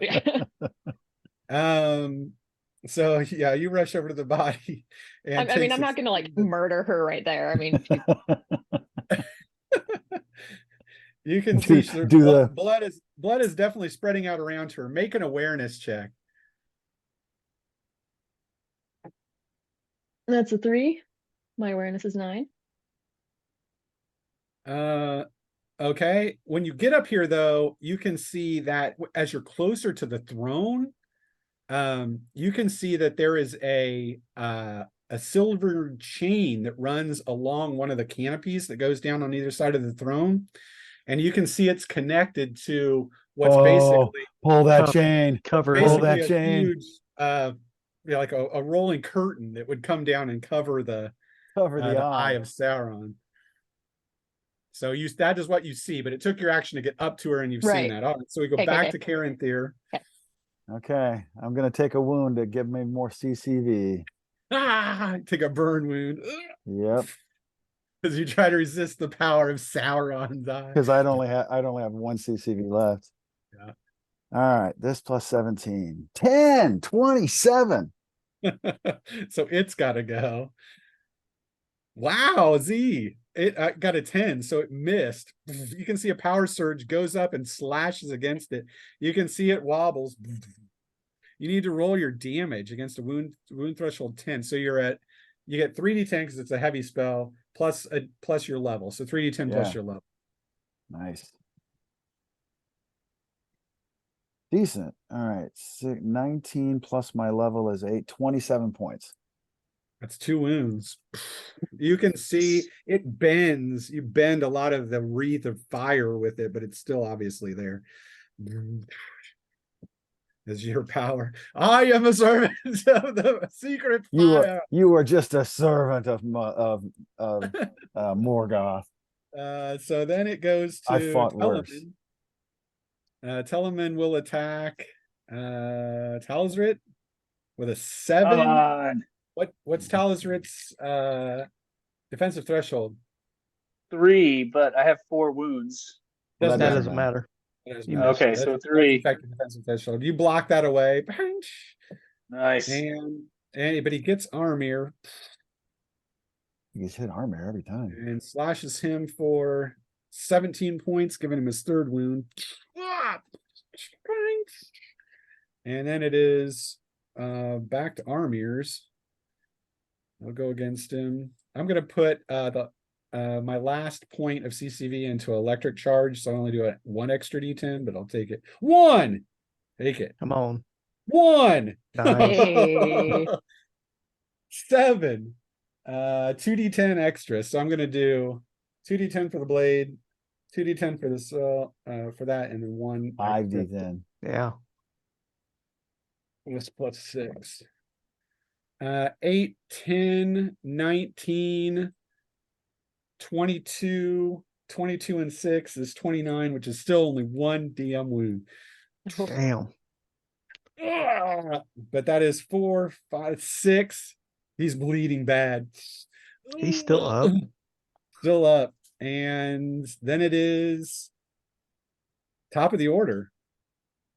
Yeah. So yeah, you rush over to the body. And I mean, takes I'm a not gonna like swing. murder her right there. I mean, she- You can Do- see do the- blood is definitely spreading out around her. Make an awareness check. that's a 3. My awareness is 9. Okay. When you get up here, though, you can see that as you're closer to the throne, you can see that there is a silver chain that runs along one of the canopies that goes down on either side of the throne, and you can see it's connected to what's basically pull that Co- chain. Cover Pull basically that a chain. huge like a rolling curtain that would come down and cover the Cover the eye eye. of Sauron. So that is what you see, but it took your action to get up to her, and you've seen Right. that. All right, so we go Okay, back okay. to Caranthir. Okay, I'm gonna take a wound to give me more CCV. Take a burn wound. Yep, Because you try to resist the power of Sauron's eye. because I'd only have 1 CCV left. Yeah. All right, this plus 17. 10, 27. So it's got to go. Wow, Z. It got a 10, so it missed. You can see a power surge goes up and slashes against it. You can see it wobbles. You need to roll your damage against a wound threshold 10. So you get 3d10 because it's a heavy spell plus your level. So 3d10 plus Yeah. your level. Nice. Decent. All right, 19 plus my level is 8, 27 points. That's 2 wounds. You can see it bends. You bend a lot of the wreath of fire with it, but it's still obviously there. Is your power. I am a servant of the secret fire. You are just a servant of Morgoth. So then it goes to I fought worse. Telemann. Telemann will attack Talsrit with a 7. Come on. What's Talsrit's defensive threshold? 3, but I have 4 wounds. Well, That doesn't matter. Okay, so 3. Effective defensive threshold. You block that away. Nice. But he gets Armir He's hit armor every time. and slashes him for 17 points, giving him his 3rd wound. And then it is back to Armir's. I'll go against him. I'm gonna put my last point of CCV into electric charge, so I only do 1 extra D10, but I'll take it. 1. Take it. Come on. 1. Nice. Hey. 7. 2d10 extra. So I'm gonna do 2d10 for the blade, 2d10 for this for that, and then 1 5d10. Yeah. This plus 6. 8, 10, 19, 22, 22 and 6 is 29, which is still only 1 DM wound. Damn. But that is 4, 5, 6. He's bleeding bad. He's still up. Still up. And then it is top of the order.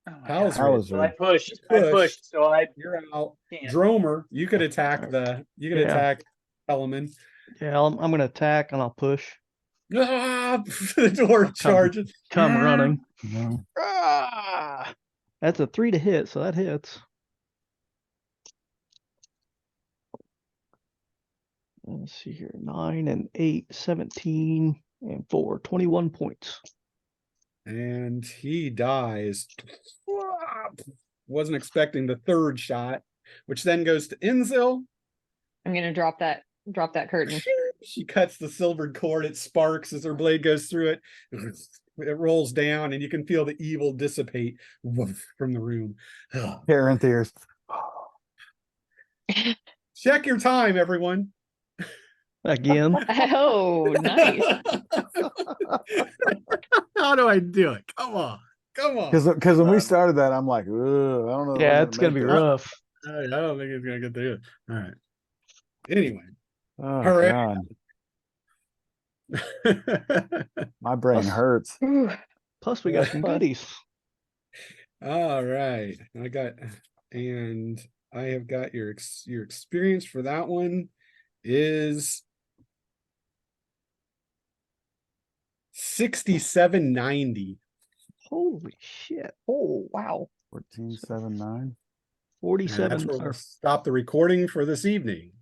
Oh my How's God. How's So I it? pushed. Push. I pushed. So I You're out. can't. Dromer, you could attack Yeah. attack Telemann. Yeah, I'm gonna attack and I'll push. Ah, the door charges. Come running. No. Ah, that's a 3 to hit, so that hits. Let's see here. 9 and 8, 17 and 4, 21 points. And he dies. Wasn't expecting the 3rd shot, which then goes to Inzil. I'm gonna drop that curtain. She cuts the silvered cord. It sparks as her blade goes through it. It rolls down, and you can feel the evil dissipate from the room. Caranthir's. Check your time, everyone. Again. Oh, nice. How do I do it? Come on. Because when we started that, I'm like, ugh, I don't know. if Yeah, I'm it's gonna make be this. rough. I don't think he's gonna get through it. All right. Anyway. Oh, All right. God. My brain hurts. Ooh, Plus, we got some Plus. goodies. All right. And I have got your experience for that one is 6790. Holy shit. Oh, wow. 1479. And that's 47 where we'll or stop the recording for this evening.